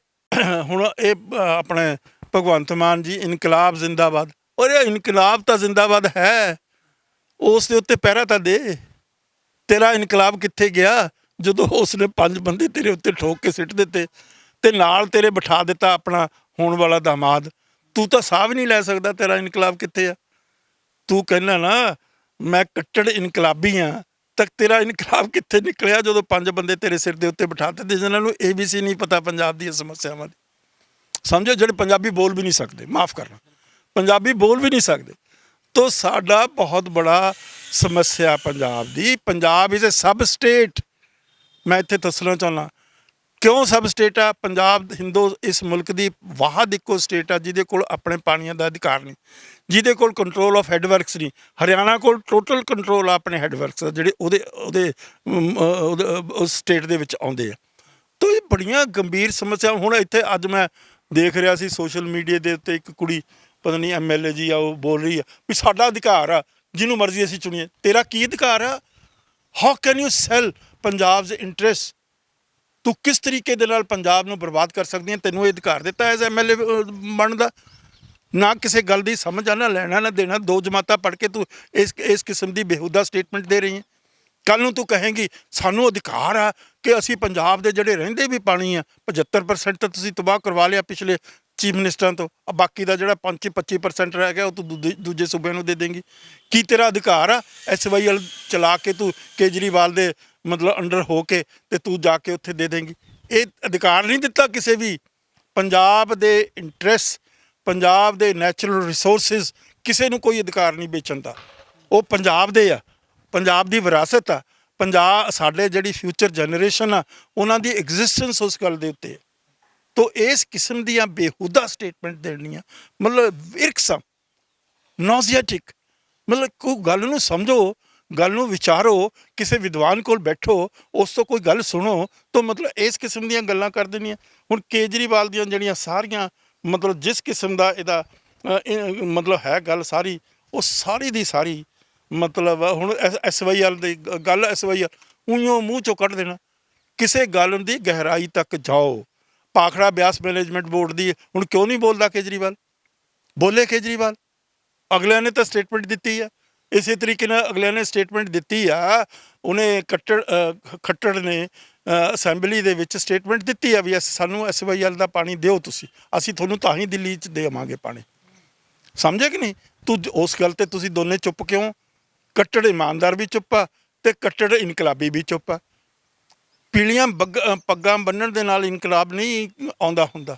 ਹੁਣ ਇਹ ਆਪਣੇ ਭਗਵੰਤ ਮਾਨ ਜੀ ਇਨਕਲਾਬ ਜ਼ਿੰਦਾਬਾਦ, ਔਰ ਇਹ ਇਨਕਲਾਬ ਤਾਂ ਜ਼ਿੰਦਾਬਾਦ ਹੈ, ਉਸ ਦੇ ਉੱਤੇ ਪਹਿਰਾ ਤਾਂ ਦੇ। ਤੇਰਾ ਇਨਕਲਾਬ ਕਿੱਥੇ ਗਿਆ ਜਦੋਂ ਉਸਨੇ 5 ਬੰਦੇ ਤੇਰੇ ਉੱਤੇ ਠੋਕ ਕੇ ਸਿੱਟ ਦਿੱਤੇ ਤੇ ਨਾਲ ਤੇਰੇ ਬਿਠਾ ਦਿੱਤਾ ਆਪਣਾ ਹੋਣ ਵਾਲਾ ਦਾਮਾਦ? ਤੂੰ ਤਾਂ ਸਾਹ ਵੀ ਨਹੀਂ ਲੈ ਸਕਦਾ, ਤੇਰਾ ਇਨਕਲਾਬ ਕਿੱਥੇ ਆ? ਤੂੰ ਕਹਿੰਦਾ ਨਾ ਮੈਂ ਕੱਟੜ ਇਨਕਲਾਬੀ ਹਾਂ, ਤਾਂ ਤੇਰਾ ਇਨਕਲਾਬ ਕਿੱਥੇ ਨਿਕਲਿਆ ਜਦੋਂ 5 ਬੰਦੇ ਤੇਰੇ ਸਿਰ ਦੇ ਉੱਤੇ ਬਿਠਾ ਦਿੱਤੇ ਜਿਨ੍ਹਾਂ ਨੂੰ ABC ਨਹੀਂ ਪਤਾ ਪੰਜਾਬ ਦੀਆਂ ਸਮੱਸਿਆਵਾਂ ਦੀ, ਸਮਝੋ, ਜਿਹੜੇ ਪੰਜਾਬੀ ਬੋਲ ਵੀ ਨਹੀਂ ਸਕਦੇ, ਮਾफ़ ਕਰਨਾ, ਪੰਜਾਬੀ ਬੋਲ ਵੀ ਨਹੀਂ ਸਕਦੇ। ਤੋ ਸਾਡਾ ਬਹੁਤ ਬੜਾ ਸਮੱਸਿਆ ਪੰਜਾਬ ਦੀ। Punjab is a sub state. ਮੈਂ ਇੱਥੇ ਦੱਸਣਾ ਚਾਹੁੰਦਾ ਕਿਉਂ ਸਬ ਸਟੇਟ ਆ ਪੰਜਾਬ? ਇਸ ਮੁਲਕ ਦੀ ਵਾਹਦ ਇੱਕੋ ਸਟੇਟ ਆ ਜਿਹਦੇ ਕੋਲ ਆਪਣੇ ਪਾਣੀਆਂ ਦਾ ਅਧਿਕਾਰ ਨਹੀਂ, ਜਿਹਦੇ ਕੋਲ ਕੰਟਰੋਲ ਆਫ ਹੈੱਡਵਰਕਸ ਨਹੀਂ। ਹਰਿਆਣਾ ਕੋਲ ਟੋਟਲ ਕੰਟਰੋਲ ਆ ਆਪਣੇ ਹੈੱਡਵਰਕਸ ਦਾ, ਜਿਹੜੇ ਉਹਦੇ ਉਸ ਸਟੇਟ ਦੇ ਵਿੱਚ ਆਉਂਦੇ ਆ। ਤੋ ਇਹ ਬੜੀਆਂ ਗੰਭੀਰ ਸਮੱਸਿਆ। ਹੁਣ ਇੱਥੇ ਅੱਜ ਮੈਂ ਦੇਖ ਰਿਹਾ ਸੀ ਸੋਸ਼ਲ ਮੀਡੀਆ ਦੇ ਉੱਤੇ ਇੱਕ ਕੁੜੀ ਪਤਾ ਨਹੀਂ MLA ਜੀ ਆ, ਉਹ ਬੋਲ ਰਹੀ ਆ ਵੀ ਸਾਡਾ ਅਧਿਕਾਰ ਆ ਜਿਹਨੂੰ ਮਰਜ਼ੀ ਅਸੀਂ ਚੁਣੀਏ। ਤੇਰਾ ਕੀ ਅਧਿਕਾਰ ਆ? How can you sell Punjab's interest? ਤੂੰ ਕਿਸ ਤਰੀਕੇ ਦੇ ਨਾਲ ਪੰਜਾਬ ਨੂੰ ਬਰਬਾਦ ਕਰ ਸਕਦੀ ਹੈ? ਤੈਨੂੰ ਇਹ ਅਧਿਕਾਰ ਦਿੱਤਾ ਐਜ਼ MLA ਬਣਨ ਦਾ? ਨਾ ਕਿਸੇ ਗੱਲ ਦੀ ਸਮਝ ਆ, ਨਾ ਲੈਣਾ ਨਾ ਦੇਣਾ। 2 ਜਮਾਤਾਂ ਪੜ੍ਹ ਕੇ ਤੂੰ ਇਸ ਕਿਸਮ ਦੀ ਬੇਹੂਦਾ ਸਟੇਟਮੈਂਟ ਦੇ ਰਹੀ ਹੈ। ਕੱਲ੍ਹ ਨੂੰ ਤੂੰ ਕਹੇਂਗੀ ਸਾਨੂੰ ਅਧਿਕਾਰ ਆ ਕਿ ਅਸੀਂ ਪੰਜਾਬ ਦੇ ਜਿਹੜੇ ਰਹਿੰਦੇ ਵੀ ਪਾਣੀ ਆ 75% ਤਾਂ ਤੁਸੀਂ ਤਬਾਹ ਕਰਵਾ ਲਿਆ ਪਿਛਲੇ ਚੀਫ ਮਿਨਿਸਟਰਾਂ ਤੋਂ, ਬਾਕੀ ਦਾ ਜਿਹੜਾ 25% ਰਹਿ ਗਿਆ ਉਹ ਤੂੰ ਦੂਜੇ ਸੂਬਿਆਂ ਨੂੰ ਦੇ ਦੇਂਗੀ। ਕੀ ਤੇਰਾ ਅਧਿਕਾਰ ਆ SYL ਚਲਾ ਕੇ ਤੂੰ ਕੇਜਰੀਵਾਲ ਦੇ ਮਤਲਬ ਅੰਡਰ ਹੋ ਕੇ ਤੇ ਤੂੰ ਜਾ ਕੇ ਉੱਥੇ ਦੇ ਦੇਂਗੀ? ਇਹ ਅਧਿਕਾਰ ਨਹੀਂ ਦਿੱਤਾ ਕਿਸੇ ਵੀ ਪੰਜਾਬ ਦੇ ਇੰਟਰਸਟ, ਪੰਜਾਬ ਦੇ ਨੈਚੁਰਲ ਰਿਸੋਰਸਿਸ ਕਿਸੇ ਨੂੰ ਕੋਈ ਅਧਿਕਾਰ ਨਹੀਂ ਵੇਚਣ ਦਾ। ਉਹ ਪੰਜਾਬ ਦੇ ਆ, ਪੰਜਾਬ ਦੀ ਵਿਰਾਸਤ ਆ। ਪੰਜਾਬ ਸਾਡੇ ਜਿਹੜੀ ਫਿਊਚਰ ਜਨਰੇਸ਼ਨ ਆ ਉਹਨਾਂ ਦੀ ਐਗਜ਼ਿਸਟੈਂਸ ਉਸ ਗੱਲ ਦੇ ਉੱਤੇ ਹੈ। ਤੋ ਇਸ ਕਿਸਮ ਦੀਆਂ ਬੇਹੂਦਾ ਸਟੇਟਮੈਂਟ ਦੇਣੀਆਂ ਮਤਲਬ ਇਰਕਸਮ, ਨੌਜ਼ੀਆਟਿਕ, ਮਤਲਬ ਕੋਈ ਗੱਲ ਨੂੰ ਸਮਝੋ, ਗੱਲ ਨੂੰ ਵਿਚਾਰੋ, ਕਿਸੇ ਵਿਦਵਾਨ ਕੋਲ ਬੈਠੋ, ਉਸ ਤੋਂ ਕੋਈ ਗੱਲ ਸੁਣੋ। ਤਾਂ ਮਤਲਬ ਇਸ ਕਿਸਮ ਦੀਆਂ ਗੱਲਾਂ ਕਰ ਦੇਣੀਆਂ। ਹੁਣ ਕੇਜਰੀਵਾਲ ਦੀਆਂ ਜਿਹੜੀਆਂ ਸਾਰੀਆਂ ਮਤਲਬ ਜਿਸ ਕਿਸਮ ਦਾ ਇਹਦਾ ਮਤਲਬ ਹੈ ਗੱਲ ਸਾਰੀ, ਉਹ ਸਾਰੀ ਦੀ ਸਾਰੀ ਮਤਲਬ ਹੁਣ SYL ਦੀ ਗੱਲ, SYL ਉਈਓ ਮੂੰਹ ਚੋਂ ਕੱਢ ਦੇਣਾ। ਕਿਸੇ ਗੱਲ ਦੀ ਗਹਿਰਾਈ ਤੱਕ ਜਾਓ। ਭਾਖੜਾ ਬਿਆਸ ਮੈਨੇਜਮੈਂਟ ਬੋਰਡ ਦੀ ਹੁਣ ਕਿਉਂ ਨਹੀਂ ਬੋਲਦਾ ਕੇਜਰੀਵਾਲ? ਬੋਲੇ ਕੇਜਰੀਵਾਲ, ਅਗਲਿਆਂ ਨੇ ਤਾਂ ਸਟੇਟਮੈਂਟ ਦਿੱਤੀ ਆ। ਇਸੇ ਤਰੀਕੇ ਨਾਲ ਅਗਲਿਆਂ ਨੇ ਸਟੇਟਮੈਂਟ ਦਿੱਤੀ ਆ। ਉਹਨੇ ਖੱਟੜ ਨੇ ਅਸੈਂਬਲੀ ਦੇ ਵਿੱਚ ਸਟੇਟਮੈਂਟ ਦਿੱਤੀ ਆ ਵੀ ਸਾਨੂੰ SYL ਦਾ ਪਾਣੀ ਦਿਓ ਤੁਸੀਂ, ਅਸੀਂ ਤੁਹਾਨੂੰ ਤਾਂ ਹੀ ਦਿੱਲੀ 'ਚ ਦੇਵਾਂਗੇ ਪਾਣੀ। ਸਮਝੇ ਕਿ ਨਹੀਂ? ਤੂੰ ਉਸ ਗੱਲ 'ਤੇ ਤੁਸੀਂ ਦੋਨੇ ਚੁੱਪ ਕਿਉਂ? ਕੱਟੜ ਇਮਾਨਦਾਰ ਵੀ ਚੁੱਪ ਆ ਅਤੇ ਕੱਟੜ ਇਨਕਲਾਬੀ ਵੀ ਚੁੱਪ ਆ। ਪੀਲੀਆਂ ਪੱਗਾਂ ਬੰਨ੍ਹਣ ਦੇ ਨਾਲ ਇਨਕਲਾਬ ਨਹੀਂ ਆਉਂਦਾ ਹੁੰਦਾ,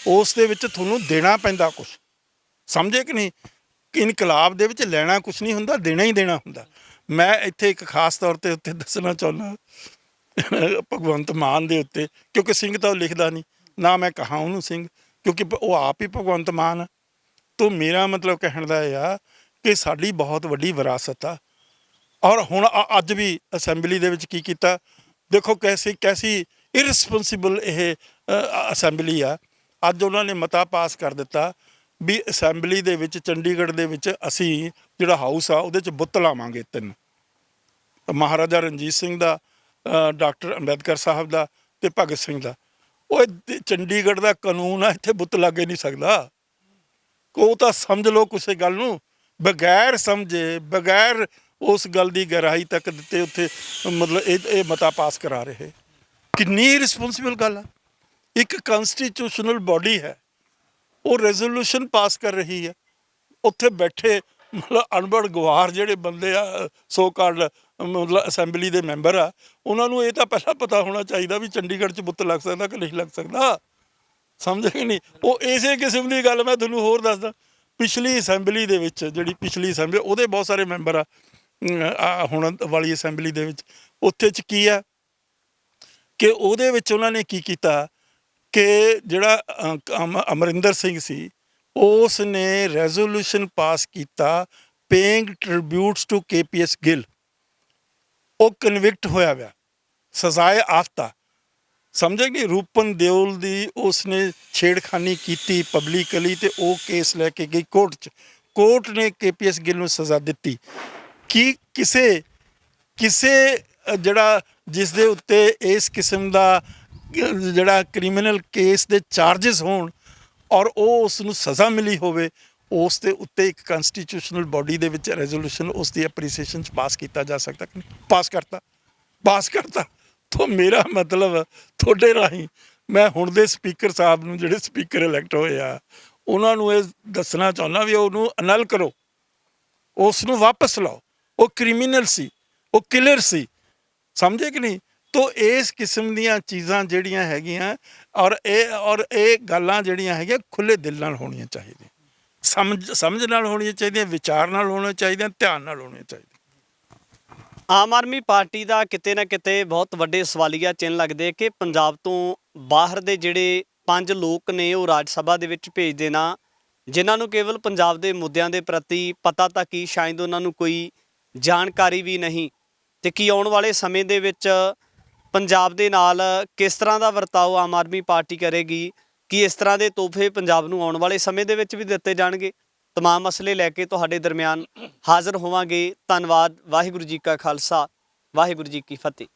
ਉਸ ਦੇ ਵਿੱਚ ਤੁਹਾਨੂੰ ਦੇਣਾ ਪੈਂਦਾ ਕੁਛ। ਸਮਝੇ ਕਿ ਨਹੀਂ? ਇਨਕਲਾਬ ਦੇ ਵਿੱਚ ਲੈਣਾ ਕੁਛ ਨਹੀਂ ਹੁੰਦਾ, ਦੇਣਾ ਹੀ ਦੇਣਾ ਹੁੰਦਾ। ਮੈਂ ਇੱਥੇ ਇੱਕ ਖਾਸ ਤੌਰ 'ਤੇ ਉੱਤੇ ਦੱਸਣਾ ਚਾਹੁੰਦਾ ਭਗਵੰਤ ਮਾਨ ਦੇ ਉੱਤੇ, ਕਿਉਂਕਿ ਸਿੰਘ ਤਾਂ ਉਹ ਲਿਖਦਾ ਨਹੀਂ, ਨਾ ਮੈਂ ਕਹਾਂ ਉਹਨੂੰ ਸਿੰਘ, ਕਿਉਂਕਿ ਉਹ ਆਪ ਹੀ ਭਗਵੰਤ ਮਾਨ ਆ। ਤੋ ਮੇਰਾ ਮਤਲਬ ਕਹਿਣ ਦਾ ਇਹ ਆ ਕਿ ਸਾਡੀ ਬਹੁਤ ਵੱਡੀ ਵਿਰਾਸਤ ਆ। ਔਰ ਹੁਣ ਅੱਜ ਵੀ ਅਸੈਂਬਲੀ ਦੇ ਵਿੱਚ ਕੀ ਕੀਤਾ ਦੇਖੋ, ਕੈਸੀ ਇਰਰਿਸਪੋਂਸੀਬਲ ਇਹ ਅਸੈਂਬਲੀ ਆ। ਅੱਜ ਉਹਨਾਂ ਨੇ ਮਤਾ ਪਾਸ ਕਰ ਦਿੱਤਾ ਵੀ ਅਸੈਂਬਲੀ ਦੇ ਵਿੱਚ ਚੰਡੀਗੜ੍ਹ ਦੇ ਵਿੱਚ ਅਸੀਂ ਜਿਹੜਾ ਹਾਊਸ ਆ ਉਹਦੇ 'ਚ ਬੁੱਤ ਲਾਵਾਂਗੇ 3, ਮਹਾਰਾਜਾ ਰਣਜੀਤ ਸਿੰਘ ਦਾ, ਡਾਕਟਰ ਅੰਬੇਦਕਰ ਸਾਹਿਬ ਦਾ ਅਤੇ ਭਗਤ ਸਿੰਘ ਦਾ। ਉਹ ਚੰਡੀਗੜ੍ਹ ਦਾ ਕਾਨੂੰਨ ਆ, ਇੱਥੇ ਬੁੱਤ ਲੱਗ ਹੀ ਨਹੀਂ ਸਕਦਾ। ਉਹ ਤਾਂ ਸਮਝ ਲਓ ਕਿਸੇ ਗੱਲ ਨੂੰ ਬਗੈਰ ਸਮਝੇ, ਬਗੈਰ ਉਸ ਗੱਲ ਦੀ ਗਹਿਰਾਈ ਤੱਕ ਦਿੱਤੇ ਉੱਥੇ ਮਤਲਬ ਇਹ ਮਤਾ ਪਾਸ ਕਰਾ ਰਹੇ। ਕਿੰਨੀ ਰਿਸਪੋਂਸੀਬਲ ਗੱਲ ਆ। ਇੱਕ ਕੰਸਟੀਟਿਊਸ਼ਨਲ ਬਾਡੀ ਹੈ, ਉਹ ਰੈਜ਼ੋਲੂਸ਼ਨ ਪਾਸ ਕਰ ਰਹੀ ਹੈ। ਉੱਥੇ ਬੈਠੇ ਮਤਲਬ ਅਨਪੜ੍ਹ ਗਵਾਰ ਜਿਹੜੇ ਬੰਦੇ ਆ, ਸੋ ਕਾਲਡ ਮਤਲਬ ਅਸੈਂਬਲੀ ਦੇ ਮੈਂਬਰ ਆ, ਉਹਨਾਂ ਨੂੰ ਇਹ ਤਾਂ ਪਹਿਲਾਂ ਪਤਾ ਹੋਣਾ ਚਾਹੀਦਾ ਵੀ ਚੰਡੀਗੜ੍ਹ 'ਚ ਬੁੱਤ ਲੱਗ ਸਕਦਾ ਕਿ ਨਹੀਂ ਲੱਗ ਸਕਦਾ। ਸਮਝੇ ਕਿ ਨਹੀਂ? ਉਹ ਇਸੇ ਕਿਸਮ ਦੀ ਗੱਲ ਮੈਂ ਤੁਹਾਨੂੰ ਹੋਰ ਦੱਸਦਾ। ਪਿਛਲੀ ਅਸੈਂਬਲੀ ਦੇ ਵਿੱਚ, ਜਿਹੜੀ ਪਿਛਲੀ ਅਸੈਂਬਲੀ, ਉਹਦੇ ਬਹੁਤ ਸਾਰੇ ਮੈਂਬਰ ਆ ਹੁਣ ਵਾਲੀ ਅਸੈਂਬਲੀ ਦੇ ਵਿੱਚ। ਉੱਥੇ 'ਚ ਕੀ ਆ ਕਿ ਉਹਦੇ ਵਿੱਚ ਉਹਨਾਂ ਨੇ ਕੀ ਕੀਤਾ ਕਿ ਜਿਹੜਾ ਅਮਰਿੰਦਰ ਸਿੰਘ ਸੀ, ਉਸ ਨੇ ਰੈਜ਼ੋਲੂਸ਼ਨ ਪਾਸ ਕੀਤਾ ਪੇਇੰਗ ਟ੍ਰਿਬਿਊਟਸ ਟੂ KPS ਗਿੱਲ। ਉਹ ਕਨਵਿਕਟ ਹੋਇਆ ਹੋਇਆ, ਸਜ਼ਾਏ ਆਫਤਾ। ਸਮਝੇ ਕਿ ਰੂਪਨ ਦਿਓਲ ਦੀ ਉਸਨੇ ਛੇੜਖਾਨੀ ਕੀਤੀ ਪਬਲਿਕਲੀ, ਅਤੇ ਉਹ ਕੇਸ ਲੈ ਕੇ ਗਈ ਕੋਰਟ 'ਚ। ਕੋਰਟ ਨੇ KPS ਗਿੱਲ ਨੂੰ ਸਜ਼ਾ ਦਿੱਤੀ। ਕਿ ਕਿਸੇ ਜਿਹੜਾ ਜਿਸ ਦੇ ਉੱਤੇ ਇਸ ਕਿਸਮ ਦਾ ਜਿਹੜਾ ਕ੍ਰਿਮੀਨਲ ਕੇਸ ਦੇ ਚਾਰਜਿਸ ਹੋਣ ਔਰ ਉਹ ਉਸ ਨੂੰ ਸਜ਼ਾ ਮਿਲੀ ਹੋਵੇ, ਉਸ ਦੇ ਉੱਤੇ ਇੱਕ ਕੰਸਟੀਟਿਊਸ਼ਨਲ ਬਾਡੀ ਦੇ ਵਿੱਚ ਰੈਜ਼ੋਲੂਸ਼ਨ ਉਸ ਦੀ ਐਪਰੀਸੀਏਸ਼ਨ 'ਚ ਪਾਸ ਕੀਤਾ ਜਾ ਸਕਦਾ ਕਿ ਨਹੀਂ? ਪਾਸ ਕਰਤਾ। ਤਾਂ ਮੇਰਾ ਮਤਲਬ ਤੁਹਾਡੇ ਰਾਹੀਂ ਮੈਂ ਹੁਣ ਦੇ ਸਪੀਕਰ ਸਾਹਿਬ ਨੂੰ, ਜਿਹੜੇ ਸਪੀਕਰ ਇਲੈਕਟ ਹੋਏ ਆ, ਉਹਨਾਂ ਨੂੰ ਇਹ ਦੱਸਣਾ ਚਾਹੁੰਦਾ ਵੀ ਉਹਨੂੰ ਅਨਲ ਕਰੋ, ਉਸ ਨੂੰ ਵਾਪਸ ਲਾਓ। ਉਹ ਕ੍ਰਿਮੀਨਲ ਸੀ, ਉਹ ਕਿਲਰ ਸੀ। ਸਮਝੇ ਕਿ ਨਹੀਂ? ਤੋ ਇਸ ਕਿਸਮ ਦੀਆਂ ਚੀਜ਼ਾਂ ਜਿਹੜੀਆਂ ਹੈਗੀਆਂ ਔਰ ਇਹ ਗੱਲਾਂ ਜਿਹੜੀਆਂ ਹੈਗੀਆਂ ਖੁੱਲ੍ਹੇ ਦਿਲ ਨਾਲ ਹੋਣੀਆਂ ਚਾਹੀਦੀਆਂ, ਸਮਝ ਨਾਲ ਹੋਣੀਆਂ ਚਾਹੀਦੀਆਂ, ਵਿਚਾਰ ਨਾਲ ਹੋਣੀਆਂ ਚਾਹੀਦੀਆਂ, ਧਿਆਨ ਨਾਲ ਹੋਣੀਆਂ ਚਾਹੀਦੀਆਂ। ਆਮ ਆਦਮੀ ਪਾਰਟੀ ਦਾ ਕਿਤੇ ਨਾ ਕਿਤੇ ਬਹੁਤ ਵੱਡੇ ਸਵਾਲੀਆ ਚਿੰਨ੍ਹ ਲੱਗਦੇ ਕਿ ਪੰਜਾਬ ਤੋਂ ਬਾਹਰ ਦੇ ਜਿਹੜੇ 5 ਲੋਕ ਨੇ ਉਹ ਰਾਜ ਸਭਾ ਦੇ ਵਿੱਚ ਭੇਜ ਦੇਣਾ, ਜਿਨ੍ਹਾਂ ਨੂੰ ਕੇਵਲ ਪੰਜਾਬ ਦੇ ਮੁੱਦਿਆਂ ਦੇ ਪ੍ਰਤੀ ਪਤਾ ਤਾਂ ਕੀ ਸ਼ਾਇਦ ਉਹਨਾਂ ਨੂੰ ਕੋਈ ਜਾਣਕਾਰੀ ਵੀ ਨਹੀਂ, ਅਤੇ ਕੀ ਆਉਣ ਵਾਲੇ ਸਮੇਂ ਦੇ ਵਿੱਚ ਪੰਜਾਬ ਦੇ ਨਾਲ ਕਿਸ ਤਰ੍ਹਾਂ ਦਾ ਵਰਤਾਓ ਆਮ ਆਦਮੀ ਪਾਰਟੀ ਕਰੇਗੀ? ਕੀ ਇਸ ਤਰ੍ਹਾਂ ਦੇ ਤੋਹਫੇ ਪੰਜਾਬ ਨੂੰ ਆਉਣ ਵਾਲੇ ਸਮੇਂ ਦੇ ਵਿੱਚ ਵੀ ਦਿੱਤੇ ਜਾਣਗੇ? ਤਮਾਮ ਮਸਲੇ ਲੈ ਕੇ ਤੁਹਾਡੇ ਦਰਮਿਆਨ ਹਾਜ਼ਰ ਹੋਵਾਂਗੇ। ਧੰਨਵਾਦ। ਵਾਹਿਗੁਰੂ ਜੀ ਕਾ ਖਾਲਸਾ, ਵਾਹਿਗੁਰੂ ਜੀ ਕੀ ਫਤਿਹ।